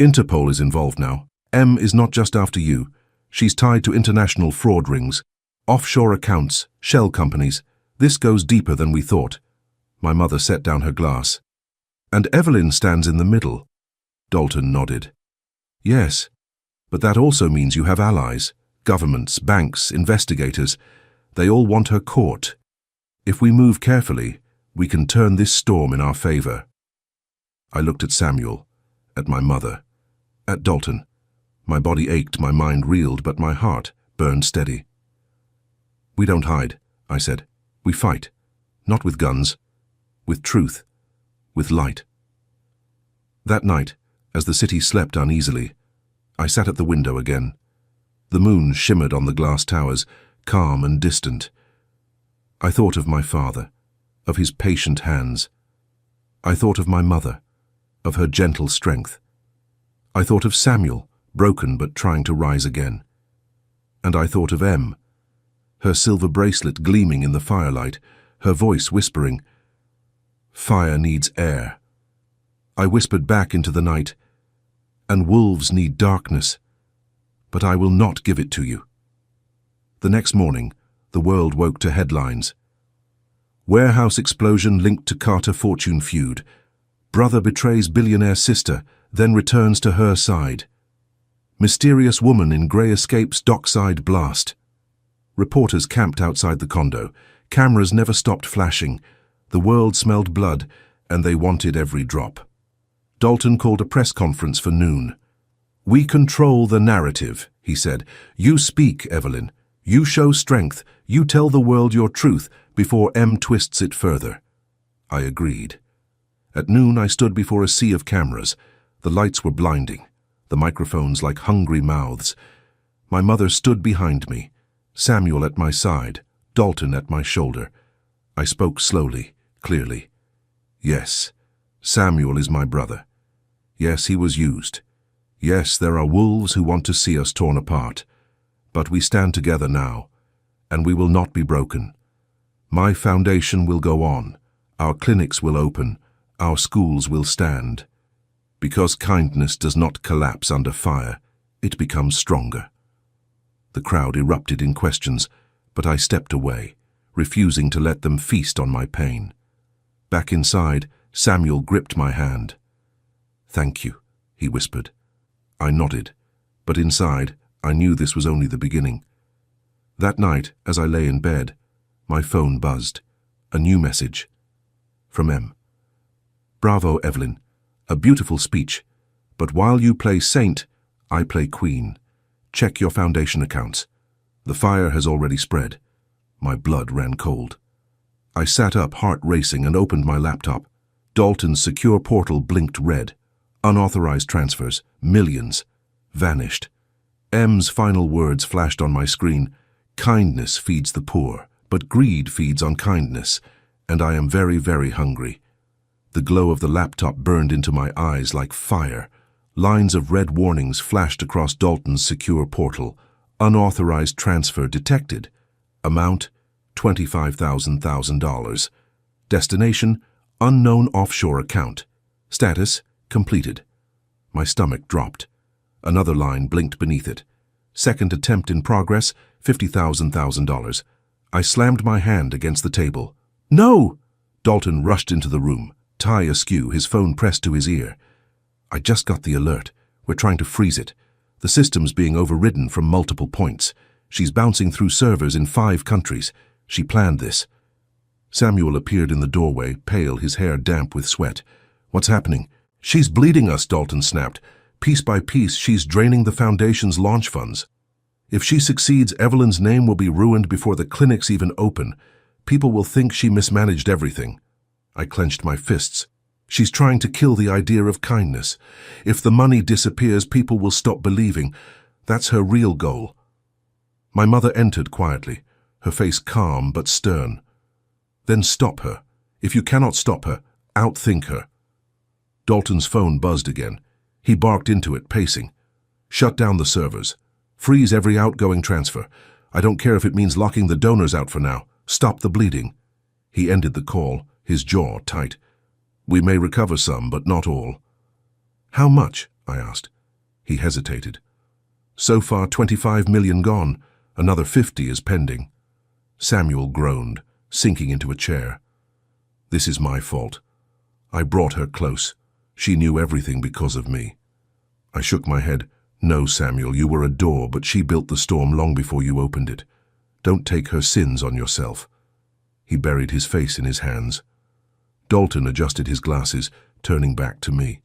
"Interpol is involved now. Em is not just after you. She's tied to international fraud rings, offshore accounts, shell companies. This goes deeper than we thought." My mother set down her glass. "And Evelyn stands in the middle." Dalton nodded. "Yes, but that also means you have allies, governments, banks, investigators. They all want her caught. If we move carefully, we can turn this storm in our favor." I looked at Samuel, at my mother, at Dalton. My body ached, my mind reeled, but my heart burned steady. "We don't hide," I said. "We fight. Not with guns. With truth. With light." That night, as the city slept uneasily, I sat at the window again. The moon shimmered on the glass towers, calm and distant. I thought of my father, of his patient hands. I thought of my mother, of her gentle strength. I thought of Samuel, broken but trying to rise again. And I thought of Em, her silver bracelet gleaming in the firelight, her voice whispering, "Fire needs air." I whispered back into the night, "And wolves need darkness, but I will not give it to you." The next morning, the world woke to headlines. Warehouse explosion linked to Carter fortune feud. Brother betrays billionaire sister, then returns to her side. Mysterious woman in grey escapes dockside blast. Reporters camped outside the condo. Cameras never stopped flashing. The world smelled blood, and they wanted every drop. Dalton called a press conference for noon. "We control the narrative," he said. "You speak, Evelyn. You show strength. You tell the world your truth before Em twists it further." I agreed. At noon, I stood before a sea of cameras. The lights were blinding, the microphones like hungry mouths. My mother stood behind me, Samuel at my side, Dalton at my shoulder. I spoke slowly, clearly. "Yes, Samuel is my brother. Yes, he was used. Yes, there are wolves who want to see us torn apart. But we stand together now, and we will not be broken. My foundation will go on. Our clinics will open. Our schools will stand. Because kindness does not collapse under fire, it becomes stronger." The crowd erupted in questions, but I stepped away, refusing to let them feast on my pain. Back inside, Samuel gripped my hand. "Thank you," he whispered. I nodded, but inside, I knew this was only the beginning. That night, as I lay in bed, my phone buzzed. A new message. From M. "Bravo, Evelyn. A beautiful speech. But while you play saint, I play queen. Check your foundation accounts. The fire has already spread." My blood ran cold. I sat up, heart racing, and opened my laptop. Dalton's secure portal blinked red. Unauthorized transfers, millions, vanished. M's final words flashed on my screen. "Kindness feeds the poor, but greed feeds on kindness, and I am very, very hungry." The glow of the laptop burned into my eyes like fire. Lines of red warnings flashed across Dalton's secure portal. Unauthorized transfer detected. Amount, $25,000. Destination, unknown offshore account. Status, completed. My stomach dropped. Another line blinked beneath it. Second attempt in progress, $50,000. I slammed my hand against the table. "No!" Dalton rushed into the room, tie askew, his phone pressed to his ear. "I just got the alert. We're trying to freeze it. The system's being overridden from multiple points. She's bouncing through servers in 5 countries. She planned this." Samuel appeared in the doorway, pale, his hair damp with sweat. "What's happening?" "She's bleeding us," Dalton snapped. "Piece by piece, she's draining the Foundation's launch funds. If she succeeds, Evelyn's name will be ruined before the clinics even open. People will think she mismanaged everything." I clenched my fists. "She's trying to kill the idea of kindness. If the money disappears, people will stop believing. That's her real goal." My mother entered quietly, her face calm but stern. "Then stop her. If you cannot stop her, outthink her." Dalton's phone buzzed again. He barked into it, pacing. "Shut down the servers. Freeze every outgoing transfer. I don't care if it means locking the donors out for now. Stop the bleeding." He ended the call, his jaw tight. "We may recover some, but not all." "How much?" I asked. He hesitated. "So far, 25 million gone. Another 50 is pending." Samuel groaned, sinking into a chair. "This is my fault. I brought her close. She knew everything because of me." I shook my head. "No, Samuel, you were a door, but she built the storm long before you opened it. Don't take her sins on yourself." He buried his face in his hands. Dalton adjusted his glasses, turning back to me.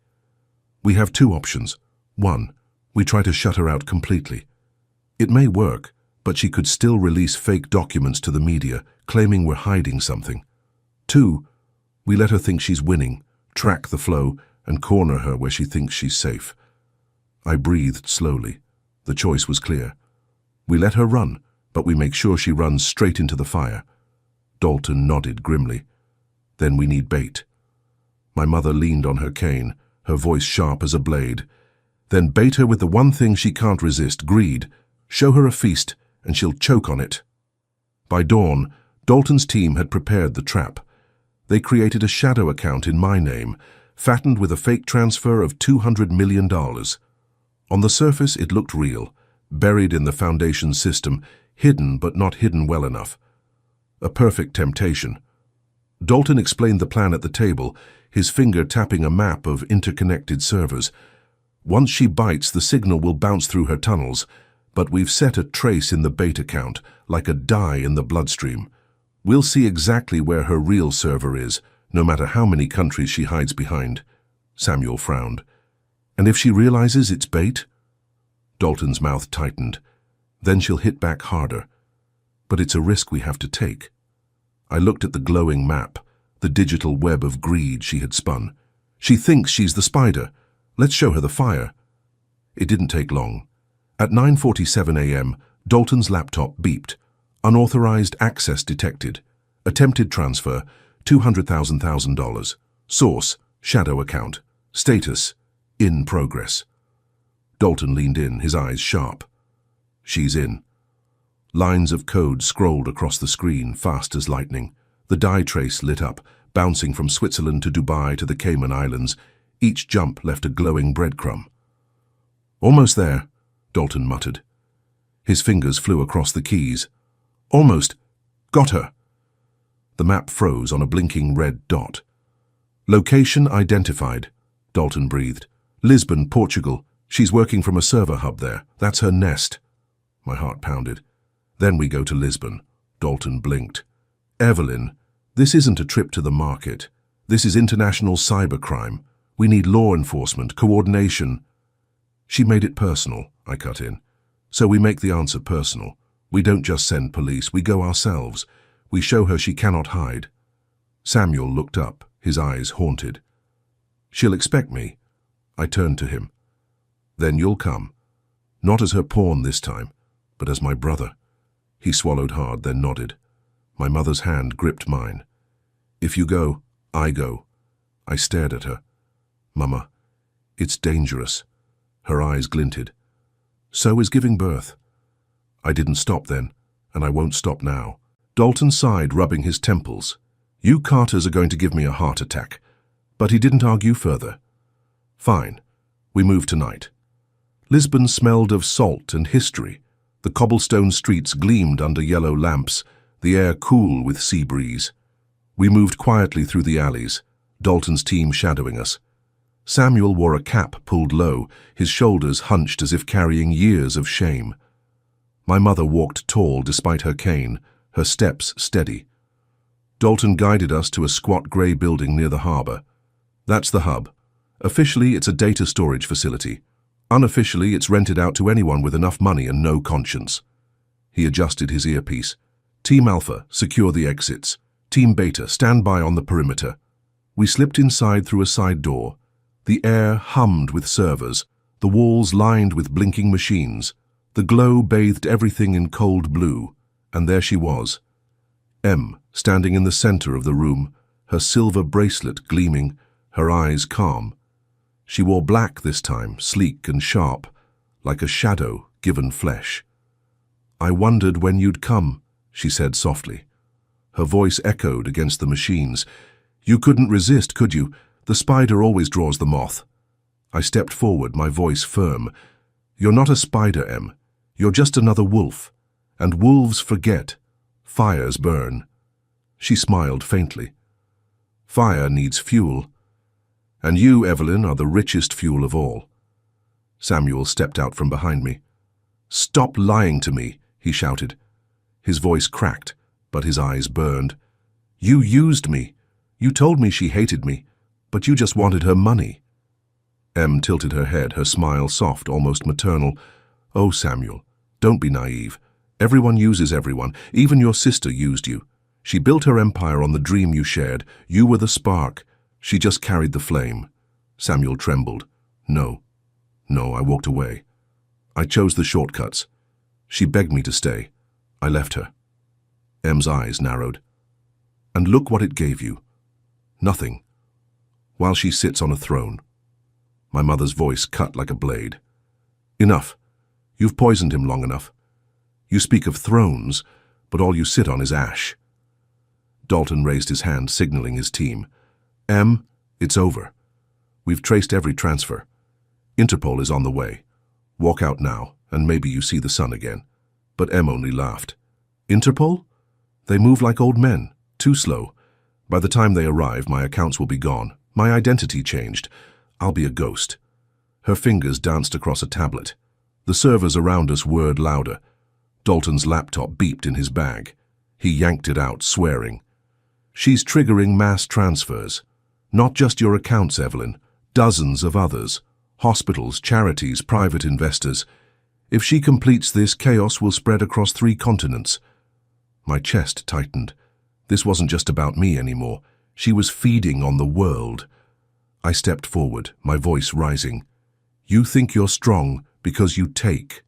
"We have 2 options. 1, we try to shut her out completely. It may work, but she could still release fake documents to the media, claiming we're hiding something. 2, we let her think she's winning, track the flow, and corner her where she thinks she's safe." I breathed slowly. The choice was clear. We let her run, but we make sure she runs straight into the fire. Dalton nodded grimly. "Then we need bait." My mother leaned on her cane, her voice sharp as a blade. "Then bait her with the one thing she can't resist, greed. Show her a feast, and she'll choke on it." By dawn, Dalton's team had prepared the trap. They created a shadow account in my name, fattened with a fake transfer of $200 million. On the surface, it looked real, buried in the Foundation system, hidden but not hidden well enough. A perfect temptation. Dalton explained the plan at the table, his finger tapping a map of interconnected servers. "Once she bites, the signal will bounce through her tunnels, but we've set a trace in the bait account, like a dye in the bloodstream. We'll see exactly where her real server is, no matter how many countries she hides behind." Samuel frowned. "And if she realizes it's bait?" Dalton's mouth tightened. "Then she'll hit back harder. But it's a risk we have to take." I looked at the glowing map, the digital web of greed she had spun. "She thinks she's the spider. Let's show her the fire." It didn't take long. At 9:47 a.m., Dalton's laptop beeped. Unauthorized access detected. Attempted transfer, $200,000. Source, shadow account. Status, in progress. Dalton leaned in, his eyes sharp. "She's in." Lines of code scrolled across the screen, fast as lightning. The dye trace lit up, bouncing from Switzerland to Dubai to the Cayman Islands. Each jump left a glowing breadcrumb. "Almost there," Dalton muttered. His fingers flew across the keys. "Almost. Got her." The map froze on a blinking red dot. Location identified, Dalton breathed. Lisbon, Portugal. She's working from a server hub there. That's her nest. My heart pounded. Then we go to Lisbon. Dalton blinked. Evelyn, this isn't a trip to the market. This is international cybercrime. We need law enforcement, coordination. She made it personal, I cut in. So we make the answer personal. We don't just send police, we go ourselves. We show her she cannot hide. Samuel looked up, his eyes haunted. She'll expect me. I turned to him. Then you'll come. Not as her pawn this time, but as my brother. He swallowed hard, then nodded. My mother's hand gripped mine. If you go, I go. I stared at her. Mama, it's dangerous. Her eyes glinted. So is giving birth. I didn't stop then, and I won't stop now. Dalton sighed, rubbing his temples. You Carters are going to give me a heart attack. But he didn't argue further. Fine. We move tonight. Lisbon smelled of salt and history. The cobblestone streets gleamed under yellow lamps, the air cool with sea breeze. We moved quietly through the alleys, Dalton's team shadowing us. Samuel wore a cap pulled low, his shoulders hunched as if carrying years of shame. My mother walked tall despite her cane, her steps steady. Dalton guided us to a squat grey building near the harbour. That's the hub. Officially, it's a data storage facility. Unofficially, it's rented out to anyone with enough money and no conscience. He adjusted his earpiece. Team Alpha, secure the exits. Team Beta, stand by on the perimeter. We slipped inside through a side door. The air hummed with servers, the walls lined with blinking machines. The glow bathed everything in cold blue, and there she was. M, standing in the center of the room, her silver bracelet gleaming, her eyes calm. She wore black this time, sleek and sharp, like a shadow given flesh. I wondered when you'd come, she said softly. Her voice echoed against the machines. You couldn't resist, could you? The spider always draws the moth. I stepped forward, my voice firm. You're not a spider, Em. You're just another wolf. And wolves forget. Fires burn. She smiled faintly. Fire needs fuel. And you, Evelyn, are the richest fuel of all. Samuel stepped out from behind me. Stop lying to me, he shouted. His voice cracked, but his eyes burned. You used me. You told me she hated me, but you just wanted her money. Em tilted her head, her smile soft, almost maternal. Oh, Samuel, don't be naive. Everyone uses everyone. Even your sister used you. She built her empire on the dream you shared. You were the spark. She just carried the flame. Samuel trembled. No, I walked away. I chose the shortcuts. She begged me to stay. I left her. Em's eyes narrowed. And look what it gave you. Nothing. While she sits on a throne. My mother's voice cut like a blade. Enough. You've poisoned him long enough. You speak of thrones, but all you sit on is ash. Dalton raised his hand, signaling his team. Em, it's over. We've traced every transfer. Interpol is on the way. Walk out now, and maybe you see the sun again. But Em only laughed. Interpol? They move like old men, too slow. By the time they arrive, my accounts will be gone. My identity changed. I'll be a ghost. Her fingers danced across a tablet. The servers around us whirred louder. Dalton's laptop beeped in his bag. He yanked it out, swearing. She's triggering mass transfers. Not just your accounts, Evelyn. Dozens of others. Hospitals, charities, private investors. If she completes this, chaos will spread across 3 continents. My chest tightened. This wasn't just about me anymore. She was feeding on the world. I stepped forward, my voice rising. You think you're strong because you take.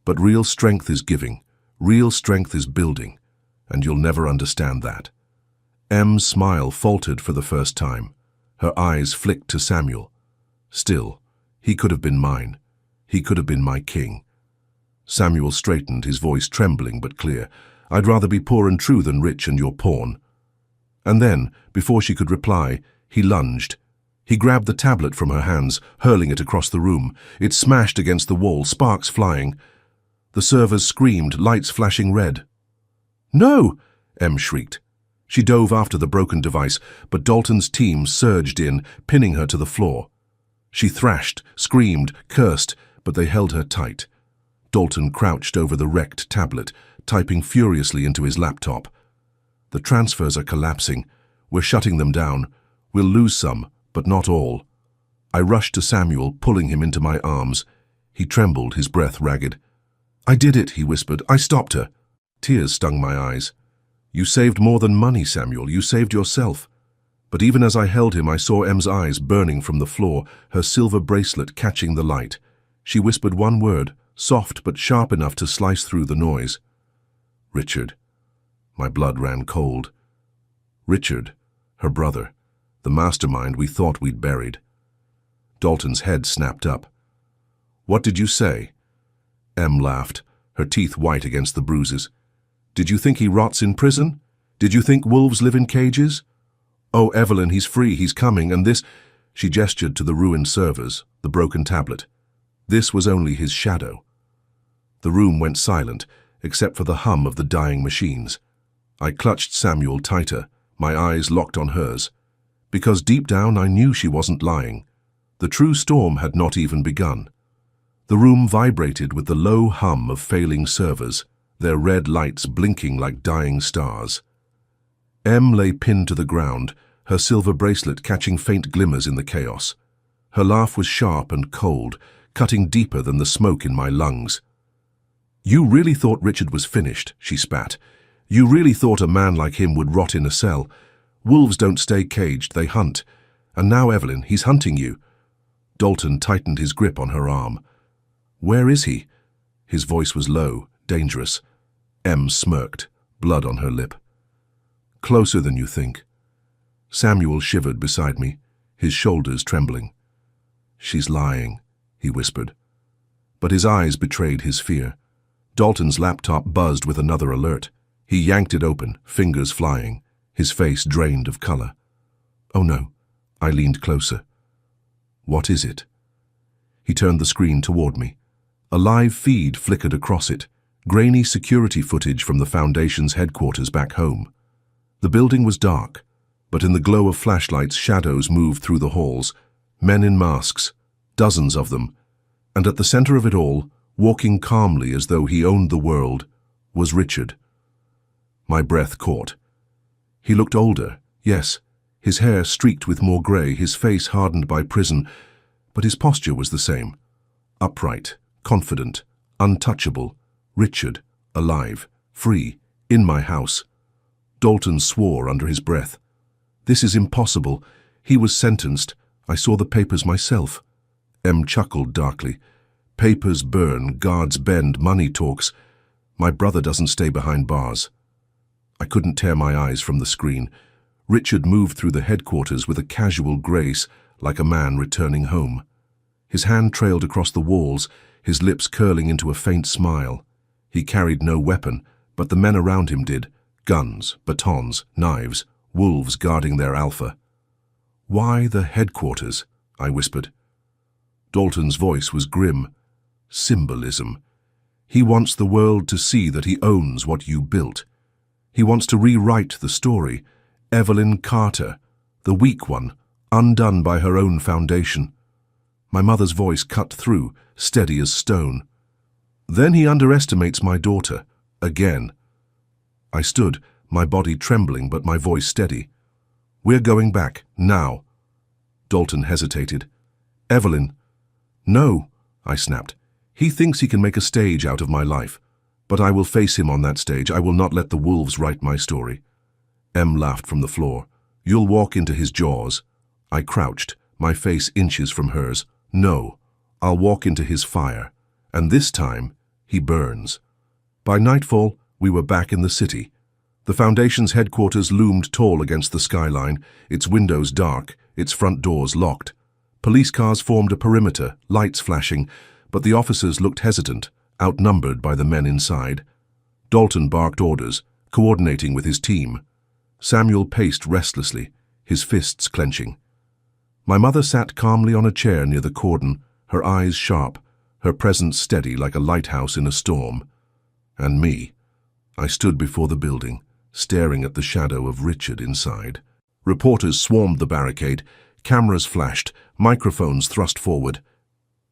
But real strength is giving. Real strength is building. And you'll never understand that. Em's smile faltered for the first time. Her eyes flicked to Samuel. Still, he could have been mine. He could have been my king. Samuel straightened, his voice trembling but clear. I'd rather be poor and true than rich and your pawn. And then, before she could reply, he lunged. He grabbed the tablet from her hands, hurling it across the room. It smashed against the wall, sparks flying. The servers screamed, lights flashing red. No! Em shrieked. She dove after the broken device, but Dalton's team surged in, pinning her to the floor. She thrashed, screamed, cursed, but they held her tight. Dalton crouched over the wrecked tablet, typing furiously into his laptop. The transfers are collapsing. We're shutting them down. We'll lose some, but not all. I rushed to Samuel, pulling him into my arms. He trembled, his breath ragged. "I did it," he whispered. "I stopped her." Tears stung my eyes. "You saved more than money, Samuel. You saved yourself." But even as I held him, I saw Em's eyes burning from the floor, her silver bracelet catching the light. She whispered one word, soft but sharp enough to slice through the noise. "Richard." My blood ran cold. Richard, her brother, the mastermind we thought we'd buried. Dalton's head snapped up. "What did you say?" Em laughed, her teeth white against the bruises. "Did you think he rots in prison? Did you think wolves live in cages? Oh, Evelyn, he's free, he's coming, and this—" She gestured to the ruined servers, the broken tablet. This was only his shadow. The room went silent, except for the hum of the dying machines. I clutched Samuel tighter, my eyes locked on hers. Because deep down I knew she wasn't lying. The true storm had not even begun. The room vibrated with the low hum of failing servers, their red lights blinking like dying stars. Em lay pinned to the ground, her silver bracelet catching faint glimmers in the chaos. Her laugh was sharp and cold, cutting deeper than the smoke in my lungs. "You really thought Richard was finished," she spat. "You really thought a man like him would rot in a cell. Wolves don't stay caged, they hunt. And now, Evelyn, he's hunting you." Dalton tightened his grip on her arm. "Where is he?" His voice was low, dangerous. Em smirked, blood on her lip. "Closer than you think." Samuel shivered beside me, his shoulders trembling. "She's lying," he whispered. But his eyes betrayed his fear. Dalton's laptop buzzed with another alert. He yanked it open, fingers flying, his face drained of color. "Oh no." I leaned closer. "What is it?" He turned the screen toward me. A live feed flickered across it, grainy security footage from the Foundation's headquarters back home. The building was dark, but in the glow of flashlights shadows moved through the halls, men in masks, dozens of them, and at the center of it all, walking calmly as though he owned the world, was Richard. My breath caught. He looked older, yes, his hair streaked with more gray, his face hardened by prison, but his posture was the same. Upright, confident, untouchable. Richard, alive, free, in my house. Dalton swore under his breath. "This is impossible. He was sentenced. I saw the papers myself." Em chuckled darkly. "Papers burn, guards bend, money talks. My brother doesn't stay behind bars." I couldn't tear my eyes from the screen. Richard moved through the headquarters with a casual grace, like a man returning home. His hand trailed across the walls, his lips curling into a faint smile. He carried no weapon, but the men around him did. Guns, batons, knives, wolves guarding their alpha. "Why the headquarters?" I whispered. Dalton's voice was grim. "Symbolism. He wants the world to see that he owns what you built. He wants to rewrite the story. Evelyn Carter, the weak one, undone by her own foundation." My mother's voice cut through, steady as stone. "Then he underestimates my daughter. Again." I stood, my body trembling but my voice steady. "We're going back, now." Dalton hesitated. "Evelyn." "No," I snapped. "He thinks he can make a stage out of my life. But I will face him on that stage. I will not let the wolves write my story." Em laughed from the floor. "You'll walk into his jaws." I crouched, my face inches from hers. "No, I'll walk into his fire. And this time, he burns." By nightfall, we were back in the city. The Foundation's headquarters loomed tall against the skyline, its windows dark, its front doors locked. Police cars formed a perimeter, lights flashing, but the officers looked hesitant, outnumbered by the men inside. Dalton barked orders, coordinating with his team. Samuel paced restlessly, his fists clenching. My mother sat calmly on a chair near the cordon, her eyes sharp, her presence steady like a lighthouse in a storm. And me. I stood before the building, staring at the shadow of Richard inside. Reporters swarmed the barricade, cameras flashed, microphones thrust forward.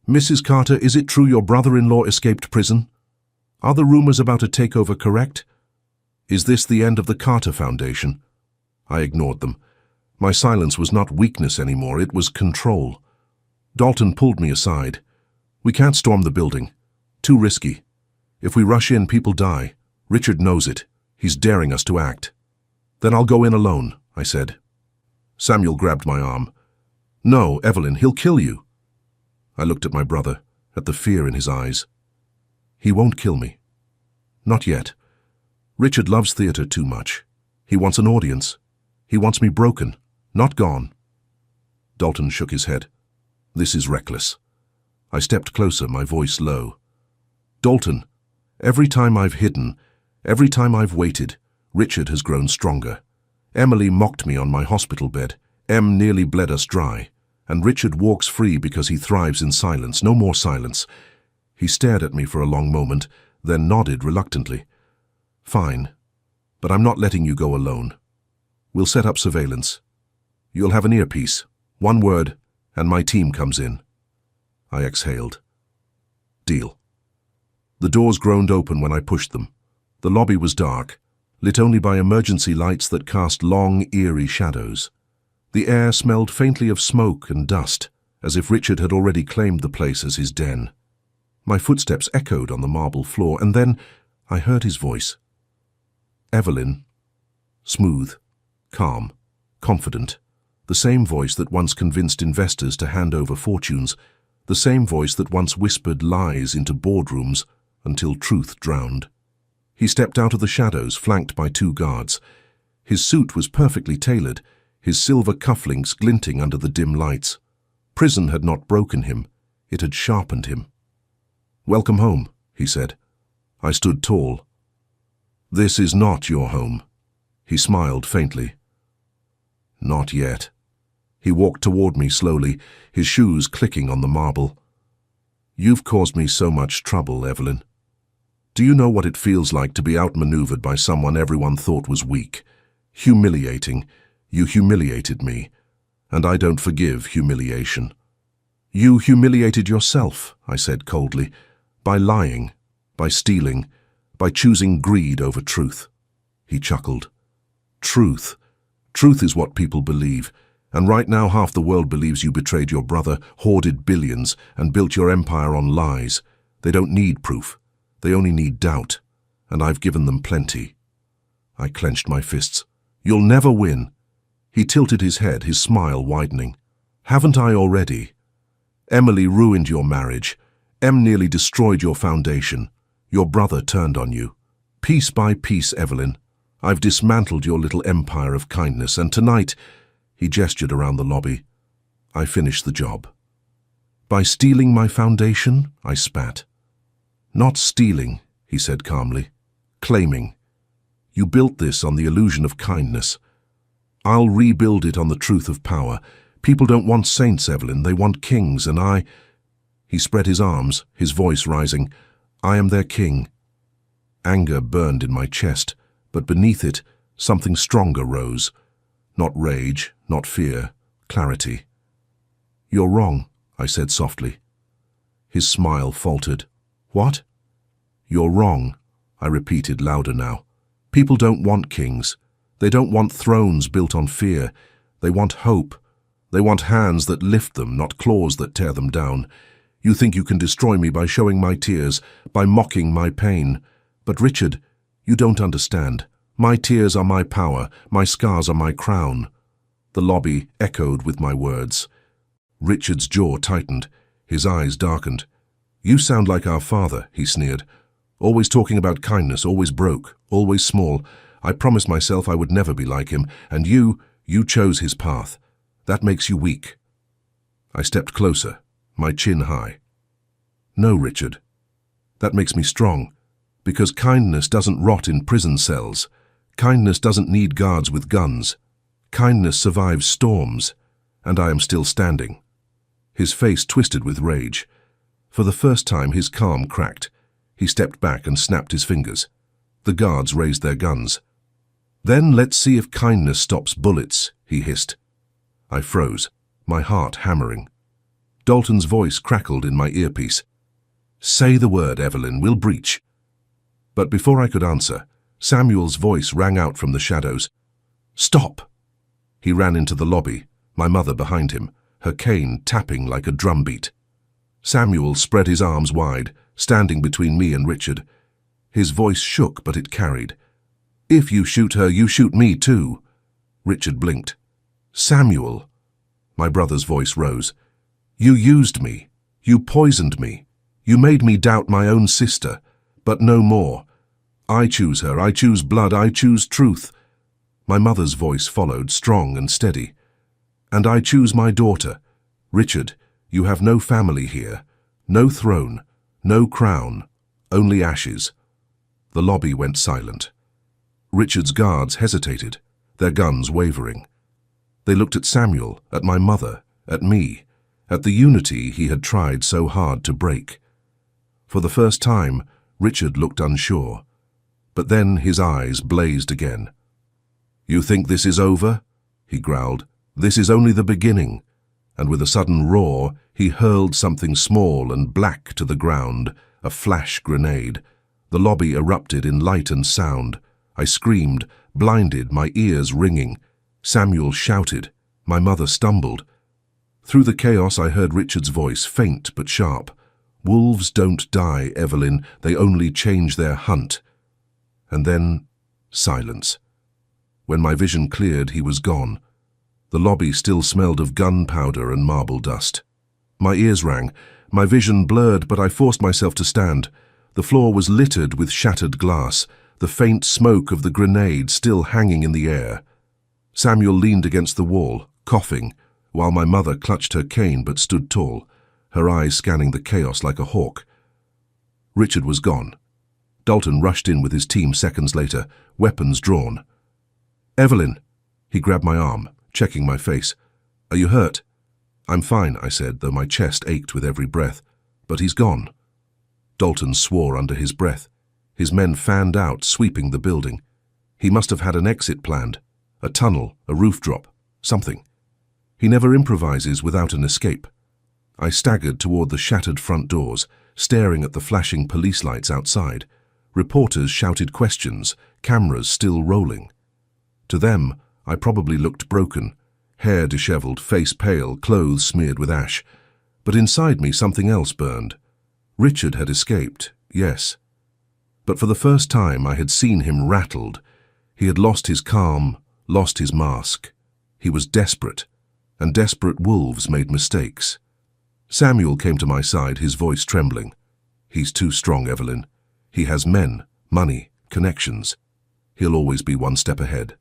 "Mrs. Carter, is it true your brother-in-law escaped prison? Are the rumors about a takeover correct? Is this the end of the Carter Foundation?" I ignored them. My silence was not weakness anymore, it was control. Dalton pulled me aside. "We can't storm the building. Too risky. If we rush in, people die. Richard knows it. He's daring us to act." "Then I'll go in alone," I said. Samuel grabbed my arm. "No, Evelyn, he'll kill you." I looked at my brother, at the fear in his eyes. "He won't kill me. Not yet. Richard loves theater too much. He wants an audience. He wants me broken, not gone." Dalton shook his head. "This is reckless." I stepped closer, my voice low. "Dalton, every time I've hidden, every time I've waited, Richard has grown stronger. Emily mocked me on my hospital bed. Em nearly bled us dry. And Richard walks free because he thrives in silence. No more silence." He stared at me for a long moment, then nodded reluctantly. "Fine, but I'm not letting you go alone. We'll set up surveillance. You'll have an earpiece. One word, and my team comes in." I exhaled. "Deal." The doors groaned open when I pushed them. The lobby was dark, lit only by emergency lights that cast long, eerie shadows. The air smelled faintly of smoke and dust, as if Richard had already claimed the place as his den. My footsteps echoed on the marble floor, and then I heard his voice. "Evelyn." Smooth, calm, confident. The same voice that once convinced investors to hand over fortunes. The same voice that once whispered lies into boardrooms until truth drowned. He stepped out of the shadows, flanked by 2 guards. His suit was perfectly tailored, his silver cufflinks glinting under the dim lights. Prison had not broken him, it had sharpened him. "Welcome home," he said. I stood tall. "This is not your home." He smiled faintly. "Not yet." He walked toward me slowly, his shoes clicking on the marble. "You've caused me so much trouble, Evelyn. Do you know what it feels like to be outmaneuvered by someone everyone thought was weak? Humiliating. You humiliated me, and I don't forgive humiliation." "You humiliated yourself," I said coldly, "by lying, by stealing, by choosing greed over truth." He chuckled. "Truth. Truth is what people believe, and right now half the world believes you betrayed your brother, hoarded billions, and built your empire on lies. They don't need proof. They only need doubt, and I've given them plenty." I clenched my fists. "You'll never win." He tilted his head, his smile widening. "Haven't I already? Emily ruined your marriage. Em nearly destroyed your foundation. Your brother turned on you. Piece by piece, Evelyn, I've dismantled your little empire of kindness, and tonight," he gestured around the lobby, "I finish the job." "By stealing my foundation?" I spat. "Not stealing," he said calmly. "Claiming. You built this on the illusion of kindness. I'll rebuild it on the truth of power. People don't want saints, Evelyn, they want kings, and I—" He spread his arms, his voice rising. "I am their king." Anger burned in my chest, but beneath it, something stronger rose. Not rage, not fear, clarity. "You're wrong," I said softly. His smile faltered. "What?" "You're wrong," I repeated louder now. "People don't want kings. They don't want thrones built on fear. They want hope. They want hands that lift them, not claws that tear them down. You think you can destroy me by showing my tears, by mocking my pain. But Richard, you don't understand. My tears are my power, my scars are my crown." The lobby echoed with my words. Richard's jaw tightened, his eyes darkened. "You sound like our father," he sneered. "Always talking about kindness, always broke, always small. I promised myself I would never be like him, and you chose his path. That makes you weak." I stepped closer, my chin high. "No, Richard. That makes me strong, because kindness doesn't rot in prison cells. Kindness doesn't need guards with guns. Kindness survives storms, and I am still standing." His face twisted with rage. For the first time, his calm cracked. He stepped back and snapped his fingers. The guards raised their guns. "Then let's see if kindness stops bullets," he hissed. I froze, my heart hammering. Dalton's voice crackled in my earpiece. "Say the word, Evelyn, we'll breach." But before I could answer, Samuel's voice rang out from the shadows. "Stop!" He ran into the lobby, my mother behind him, her cane tapping like a drumbeat. Samuel spread his arms wide, standing between me and Richard. His voice shook, but it carried. "If you shoot her, you shoot me too." Richard blinked. "Samuel," my brother's voice rose, "you used me. You poisoned me. You made me doubt my own sister, but no more. I choose her. I choose blood. I choose truth." My mother's voice followed, strong and steady. "And I choose my daughter. Richard, you have no family here. No throne. No crown. Only ashes." The lobby went silent. Richard's guards hesitated, their guns wavering. They looked at Samuel, at my mother, at me, at the unity he had tried so hard to break. For the first time, Richard looked unsure, but then his eyes blazed again. "You think this is over?" he growled. "This is only the beginning." And with a sudden roar, he hurled something small and black to the ground, a flash grenade. The lobby erupted in light and sound. I screamed, blinded, my ears ringing. Samuel shouted. My mother stumbled. Through the chaos I heard Richard's voice, faint but sharp. "Wolves don't die, Evelyn. They only change their hunt." And then, silence. When my vision cleared, he was gone. The lobby still smelled of gunpowder and marble dust. My ears rang. My vision blurred, but I forced myself to stand. The floor was littered with shattered glass, the faint smoke of the grenade still hanging in the air. Samuel leaned against the wall, coughing, while my mother clutched her cane but stood tall, her eyes scanning the chaos like a hawk. Richard was gone. Dalton rushed in with his team seconds later, weapons drawn. "Evelyn!" He grabbed my arm, checking my face. "Are you hurt?" "I'm fine," I said, though my chest ached with every breath. "But he's gone." Dalton swore under his breath. His men fanned out, sweeping the building. He must have had an exit planned, a tunnel, a roof drop, something. He never improvises without an escape. I staggered toward the shattered front doors, staring at the flashing police lights outside. Reporters shouted questions, cameras still rolling. To them, I probably looked broken, hair disheveled, face pale, clothes smeared with ash. But inside me something else burned. Richard had escaped, yes. But for the first time I had seen him rattled. He had lost his calm, lost his mask. He was desperate, and desperate wolves made mistakes. Samuel came to my side, his voice trembling. "He's too strong, Evelyn. He has men, money, connections. He'll always be one step ahead."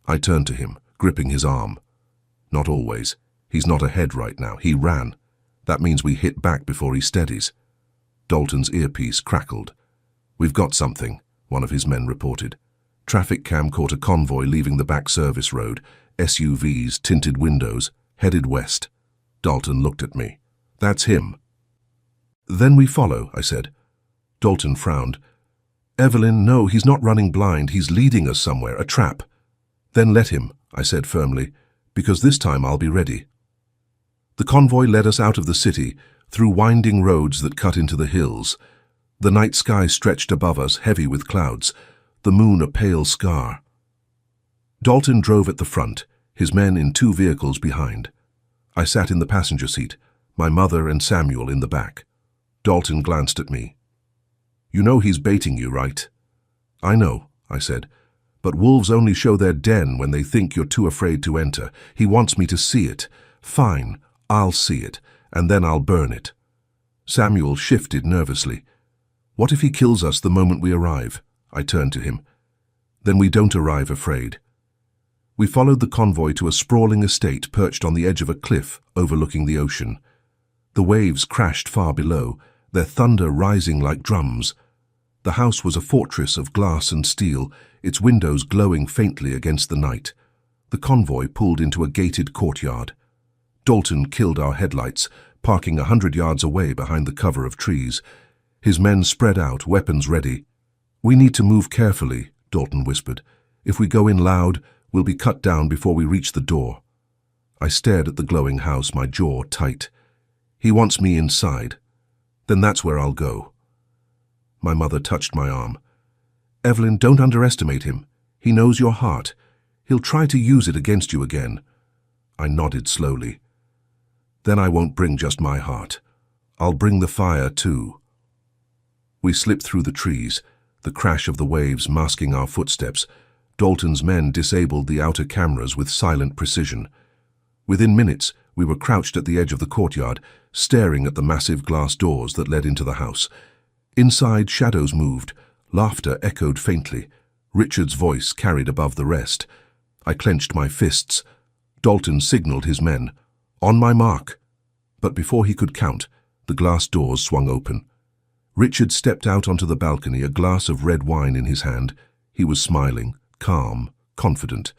I turned to him, gripping his arm. "Not always. He's not ahead right now. He ran. That means we hit back before he steadies." Dalton's earpiece crackled. "We've got something," one of his men reported. Traffic cam caught a convoy leaving the back service road, SUVs, tinted windows, headed west. Dalton looked at me. "That's him." "Then we follow," I said. Dalton frowned. "Evelyn, no, he's not running blind. He's leading us somewhere, a trap." "Then let him," I said firmly, "because this time I'll be ready." The convoy led us out of the city, through winding roads that cut into the hills. The night sky stretched above us, heavy with clouds, the moon a pale scar. Dalton drove at the front, his men in 2 vehicles behind. I sat in the passenger seat, my mother and Samuel in the back. Dalton glanced at me. "You know he's baiting you, right?" "I know," I said, "but wolves only show their den when they think you're too afraid to enter. He wants me to see it. Fine, I'll see it, and then I'll burn it." Samuel shifted nervously. "What if he kills us the moment we arrive?" I turned to him. "Then we don't arrive afraid." We followed the convoy to a sprawling estate perched on the edge of a cliff overlooking the ocean. The waves crashed far below, their thunder rising like drums. The house was a fortress of glass and steel, its windows glowing faintly against the night. The convoy pulled into a gated courtyard. Dalton killed our headlights, parking 100 yards away behind the cover of trees. His men spread out, weapons ready. "We need to move carefully," Dalton whispered. If we go in loud, we'll be cut down before we reach the door. I stared at the glowing house, my jaw tight. He wants me inside. Then that's where I'll go. My mother touched my arm. Evelyn, don't underestimate him. He knows your heart. He'll try to use it against you again. I nodded slowly. Then I won't bring just my heart. I'll bring the fire too. We slipped through the trees, the crash of the waves masking our footsteps. Dalton's men disabled the outer cameras with silent precision. Within minutes, we were crouched at the edge of the courtyard, staring at the massive glass doors that led into the house. Inside, shadows moved. Laughter echoed faintly. Richard's voice carried above the rest. I clenched my fists. Dalton signaled his men. On my mark. But before he could count, the glass doors swung open. Richard stepped out onto the balcony, a glass of red wine in his hand. He was smiling, calm, confident.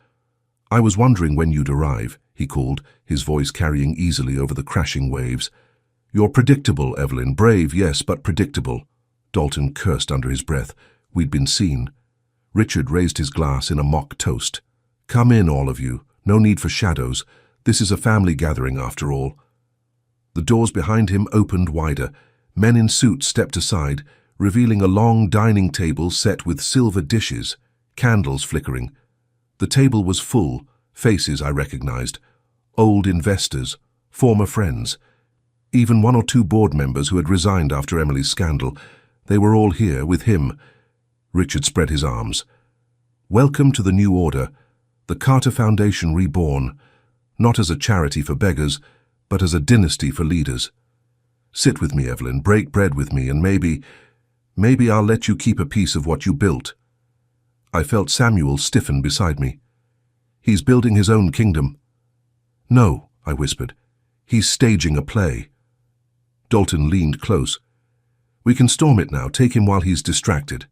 I was wondering when you'd arrive, he called, his voice carrying easily over the crashing waves. You're predictable, Evelyn. Brave, yes, but predictable. Dalton cursed under his breath. We'd been seen. Richard raised his glass in a mock toast. Come in, all of you. No need for shadows. This is a family gathering, after all. The doors behind him opened wider. Men in suits stepped aside, revealing a long dining table set with silver dishes, candles flickering. The table was full, faces I recognized. Old investors, former friends. Even one or two board members who had resigned after Emily's scandal. They were all here with him. Richard spread his arms. Welcome to the new order, the Carter Foundation reborn, not as a charity for beggars, but as a dynasty for leaders. Sit with me, Evelyn, break bread with me, and maybe I'll let you keep a piece of what you built. I felt Samuel stiffen beside me. He's building his own kingdom. No, I whispered. He's staging a play. Dalton leaned close. We can storm it now, take him while he's distracted.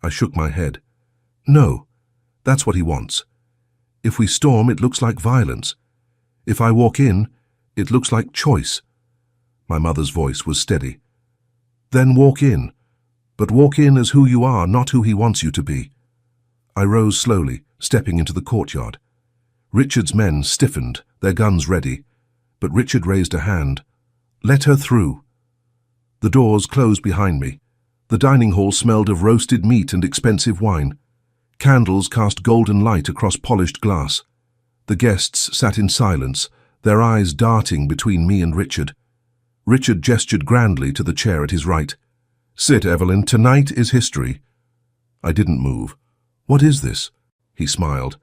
I shook my head. No, that's what he wants. If we storm, it looks like violence. If I walk in, it looks like choice. My mother's voice was steady. Then walk in, but walk in as who you are, not who he wants you to be. I rose slowly, stepping into the courtyard. Richard's men stiffened, their guns ready, but Richard raised a hand. Let her through. The doors closed behind me. The dining hall smelled of roasted meat and expensive wine. Candles cast golden light across polished glass. The guests sat in silence, their eyes darting between me and Richard. Richard gestured grandly to the chair at his right. Sit, Evelyn, tonight is history. I didn't move. What is this? He smiled.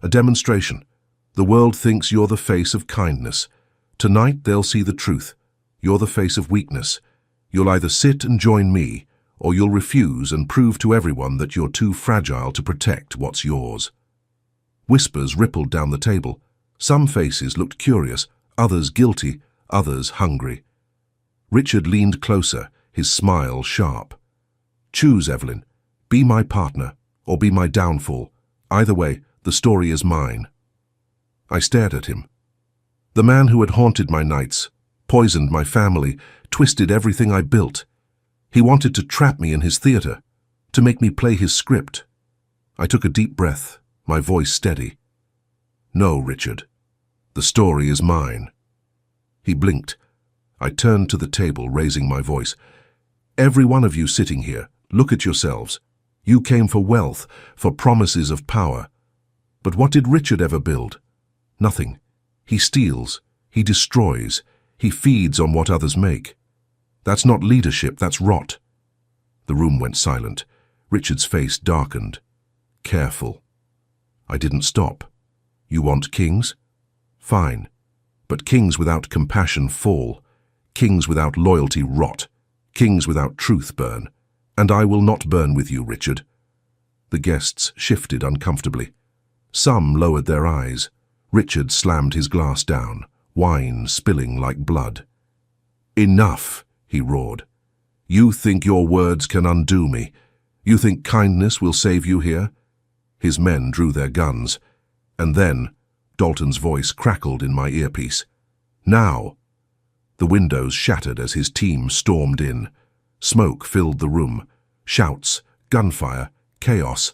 A demonstration. The world thinks you're the face of kindness. Tonight they'll see the truth. You're the face of weakness. You'll either sit and join me, or you'll refuse and prove to everyone that you're too fragile to protect what's yours. Whispers rippled down the table. Some faces looked curious, others guilty, others hungry. Richard leaned closer, his smile sharp. Choose, Evelyn. Be my partner, or be my downfall. Either way, the story is mine. I stared at him. The man who had haunted my nights, poisoned my family, twisted everything I built. He wanted to trap me in his theater, to make me play his script. I took a deep breath, my voice steady. No, Richard. The story is mine. He blinked. I turned to the table, raising my voice. Every one of you sitting here, look at yourselves. You came for wealth, for promises of power. But what did Richard ever build? Nothing. He steals. He destroys. He feeds on what others make. That's not leadership, that's rot. The room went silent. Richard's face darkened. Careful. I didn't stop. You want kings? Fine. But kings without compassion fall. Kings without loyalty rot. Kings without truth burn. And I will not burn with you, Richard. The guests shifted uncomfortably. Some lowered their eyes. Richard slammed his glass down, wine spilling like blood. Enough, he roared. You think your words can undo me. You think kindness will save you here? His men drew their guns. And then, Dalton's voice crackled in my earpiece. Now! The windows shattered as his team stormed in. Smoke filled the room. Shouts, gunfire, chaos.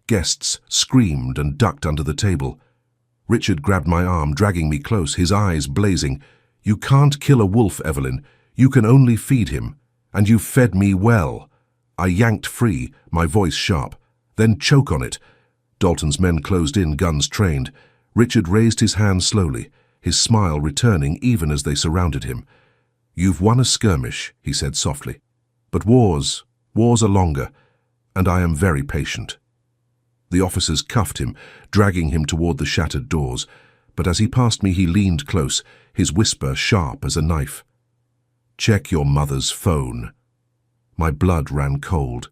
Guests screamed and ducked under the table. Richard grabbed my arm, dragging me close, his eyes blazing. "You can't kill a wolf, Evelyn. You can only feed him. And you've fed me well." I yanked free, my voice sharp. "Then choke on it." Dalton's men closed in, guns trained. Richard raised his hand slowly, his smile returning even as they surrounded him. "You've won a skirmish," he said softly. "But wars are longer, and I am very patient." The officers cuffed him, dragging him toward the shattered doors, but as he passed me he leaned close, his whisper sharp as a knife. "Check your mother's phone." My blood ran cold.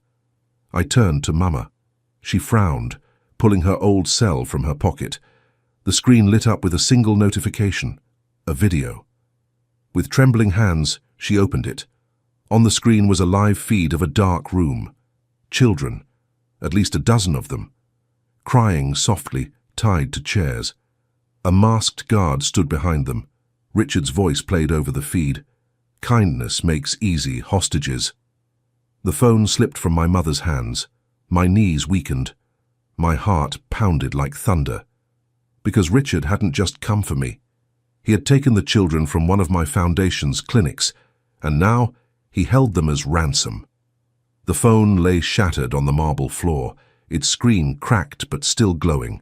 I turned to Mama. She frowned, pulling her old cell from her pocket. The screen lit up with a single notification, a video. With trembling hands, she opened it. On the screen was a live feed of a dark room. Children, at least a dozen of them, crying softly, tied to chairs. A masked guard stood behind them. Richard's voice played over the feed. "Kindness makes easy hostages." The phone slipped from my mother's hands. My knees weakened. My heart pounded like thunder. Because Richard hadn't just come for me. He had taken the children from one of my foundation's clinics, and now he held them as ransom. The phone lay shattered on the marble floor, its screen cracked but still glowing.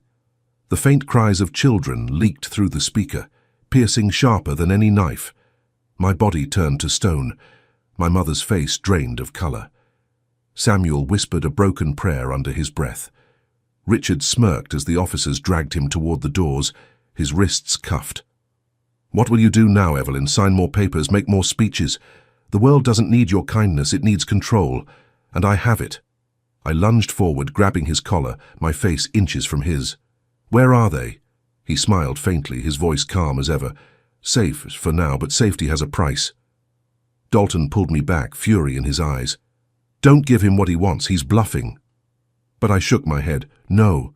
The faint cries of children leaked through the speaker, piercing sharper than any knife. My body turned to stone, my mother's face drained of color. Samuel whispered a broken prayer under his breath. Richard smirked as the officers dragged him toward the doors, his wrists cuffed. "What will you do now, Evelyn? Sign more papers, make more speeches? The world doesn't need your kindness, it needs control, and I have it." I lunged forward, grabbing his collar, my face inches from his. "Where are they?" He smiled faintly, his voice calm as ever. "Safe for now, but safety has a price." Dalton pulled me back, fury in his eyes. "Don't give him what he wants, he's bluffing." But I shook my head. "No,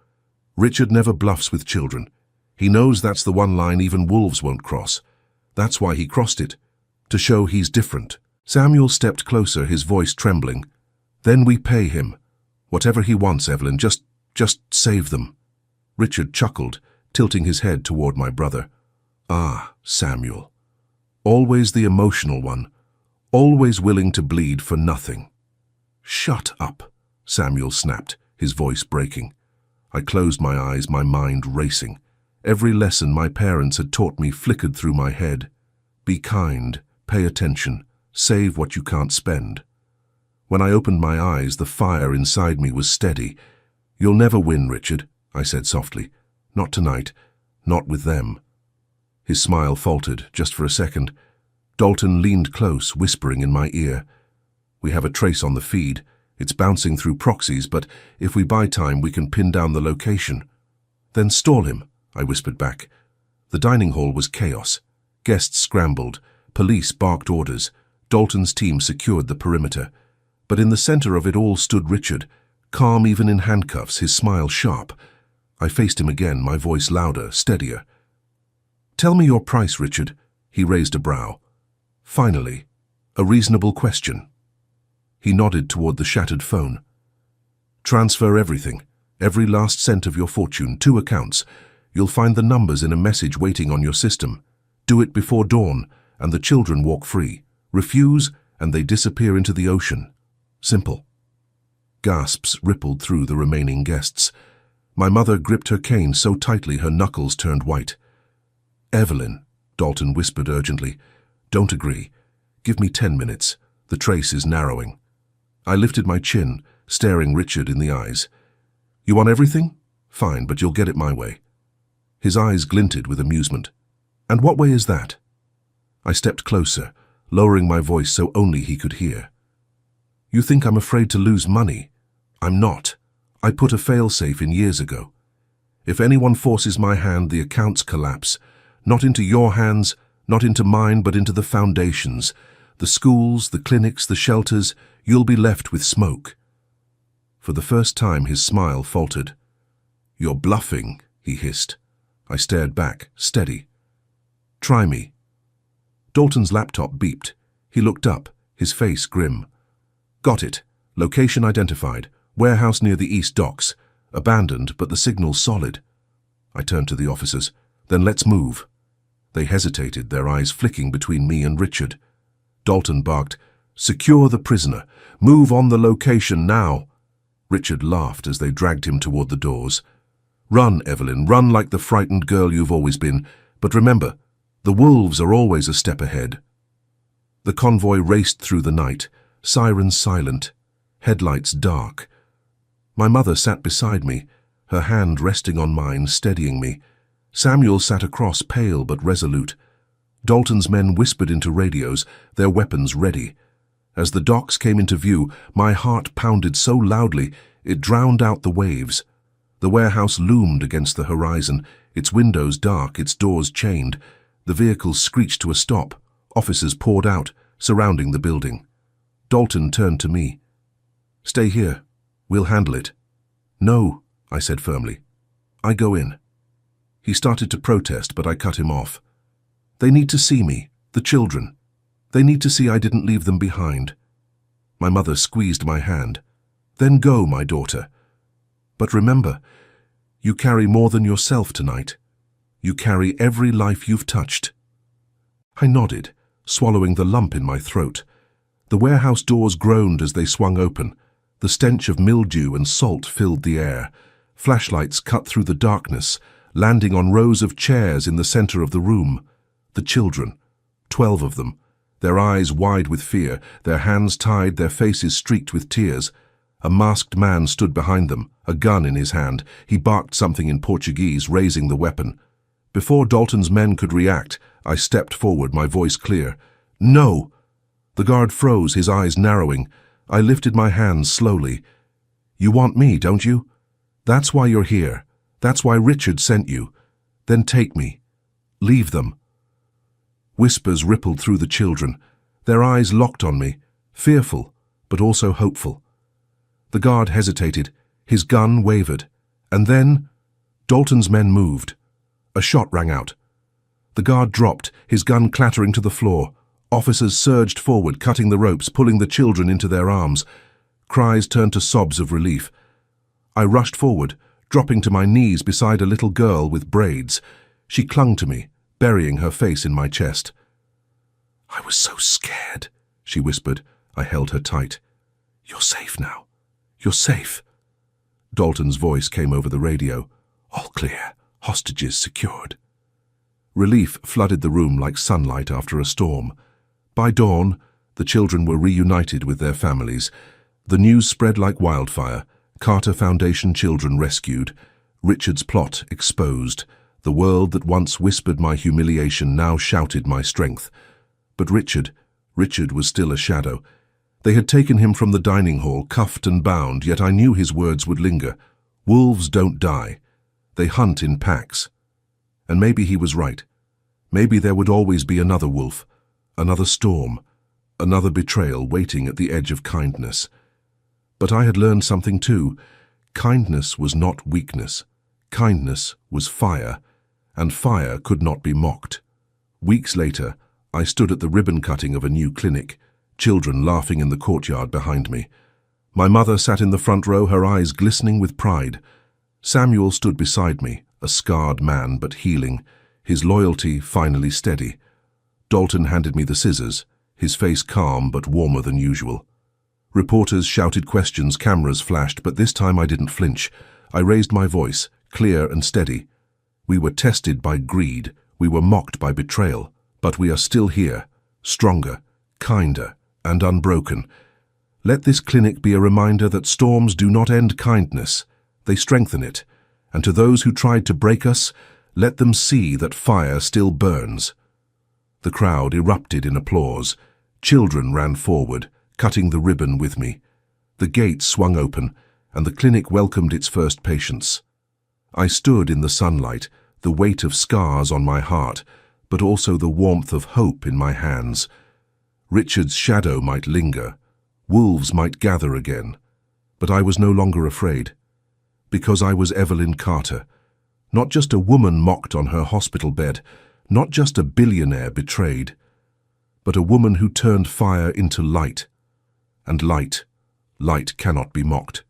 Richard never bluffs with children. He knows that's the one line even wolves won't cross. That's why he crossed it, to show he's different." Samuel stepped closer, his voice trembling. "Then we pay him. Whatever he wants, Evelyn, just save them." Richard chuckled, tilting his head toward my brother. "Ah, Samuel. Always the emotional one. Always willing to bleed for nothing." "Shut up," Samuel snapped, his voice breaking. I closed my eyes, my mind racing. Every lesson my parents had taught me flickered through my head. Be kind, pay attention, save what you can't spend. When I opened my eyes, the fire inside me was steady. "You'll never win, Richard," I said softly. "Not tonight, not with them." His smile faltered, just for a second. Dalton leaned close, whispering in my ear. "We have a trace on the feed. It's bouncing through proxies, but if we buy time, we can pin down the location." "Then stall him," I whispered back. The dining hall was chaos. Guests scrambled. Police barked orders. Dalton's team secured the perimeter. But in the center of it all stood Richard, calm even in handcuffs, his smile sharp. I faced him again, my voice louder, steadier. "Tell me your price, Richard." He raised a brow. "Finally, a reasonable question." He nodded toward the shattered phone. "Transfer everything, every last cent of your fortune, 2 accounts. You'll find the numbers in a message waiting on your system. Do it before dawn, and the children walk free. Refuse, and they disappear into the ocean. Simple." Gasps rippled through the remaining guests. My mother gripped her cane so tightly her knuckles turned white. "Evelyn," Dalton whispered urgently, "don't agree. Give me 10 minutes. The trace is narrowing." I lifted my chin, staring Richard in the eyes. "You want everything? Fine, but you'll get it my way." His eyes glinted with amusement. "And what way is that?" I stepped closer, lowering my voice so only he could hear. "You think I'm afraid to lose money? I'm not. I put a fail-safe in years ago. If anyone forces my hand, the accounts collapse. Not into your hands, not into mine, but into the foundations. The schools, the clinics, the shelters, you'll be left with smoke." For the first time, his smile faltered. "You're bluffing," he hissed. I stared back, steady. "Try me." Dalton's laptop beeped. He looked up, his face grim. "Got it. Location identified. Warehouse near the East Docks. Abandoned, but the signal solid. I turned to the officers. Then let's move. They hesitated, their eyes flicking between me and Richard. Dalton barked, "Secure the prisoner. Move on the location now." Richard laughed as they dragged him toward the doors. "Run, Evelyn, run like the frightened girl you've always been. But remember, the wolves are always a step ahead." The convoy raced through the night, sirens silent, headlights dark. My mother sat beside me, her hand resting on mine, steadying me. Samuel sat across, pale but resolute. Dalton's men whispered into radios, their weapons ready. As the docks came into view, my heart pounded so loudly it drowned out the waves. The warehouse loomed against the horizon, its windows dark, its doors chained. The vehicles screeched to a stop. Officers poured out, surrounding the building. Dalton turned to me. "Stay here. We'll handle it." "No," I said firmly. "I go in." He started to protest, but I cut him off. "They need to see me, the children. They need to see I didn't leave them behind." My mother squeezed my hand. "Then go, my daughter. But remember, you carry more than yourself tonight. You carry every life you've touched." I nodded, swallowing the lump in my throat. The warehouse doors groaned as they swung open. The stench of mildew and salt filled the air. Flashlights cut through the darkness, landing on rows of chairs in the center of the room. The children, 12 of them, their eyes wide with fear, their hands tied, their faces streaked with tears. A masked man stood behind them, a gun in his hand. He barked something in Portuguese, raising the weapon. Before Dalton's men could react, I stepped forward, my voice clear. "No!" The guard froze, his eyes narrowing. I lifted my hands slowly. "You want me, don't you? That's why you're here. That's why Richard sent you. Then take me. Leave them." Whispers rippled through the children. Their eyes locked on me, fearful, but also hopeful. The guard hesitated. His gun wavered. And then, Dalton's men moved. A shot rang out. The guard dropped, his gun clattering to the floor. Officers surged forward, cutting the ropes, pulling the children into their arms. Cries turned to sobs of relief. I rushed forward, dropping to my knees beside a little girl with braids. She clung to me, burying her face in my chest. "I was so scared," she whispered. I held her tight. "You're safe now. You're safe." Dalton's voice came over the radio. "All clear. Hostages secured." Relief flooded the room like sunlight after a storm. By dawn, the children were reunited with their families. The news spread like wildfire. Carter Foundation children rescued. Richard's plot exposed. The world that once whispered my humiliation now shouted my strength. But Richard was still a shadow. They had taken him from the dining hall, cuffed and bound, yet I knew his words would linger. Wolves don't die. They hunt in packs. And maybe he was right. Maybe there would always be another wolf, another storm, another betrayal waiting at the edge of kindness. But I had learned something too. Kindness was not weakness. Kindness was fire, and fire could not be mocked. Weeks later, I stood at the ribbon cutting of a new clinic, children laughing in the courtyard behind me. My mother sat in the front row, her eyes glistening with pride. Samuel stood beside me, a scarred man but healing, his loyalty finally steady. Dalton handed me the scissors, his face calm but warmer than usual. Reporters shouted questions, cameras flashed, but this time I didn't flinch. I raised my voice, clear and steady. We were tested by greed, we were mocked by betrayal, but we are still here, stronger, kinder, and unbroken. Let this clinic be a reminder that storms do not end kindness, they strengthen it, and to those who tried to break us, let them see that fire still burns. The crowd erupted in applause. Children ran forward, cutting the ribbon with me. The gate swung open, and the clinic welcomed its first patients. I stood in the sunlight, the weight of scars on my heart, but also the warmth of hope in my hands. Richard's shadow might linger, wolves might gather again, but I was no longer afraid, because I was Evelyn Carter, not just a woman mocked on her hospital bed, not just a billionaire betrayed, but a woman who turned fire into light. And light cannot be mocked.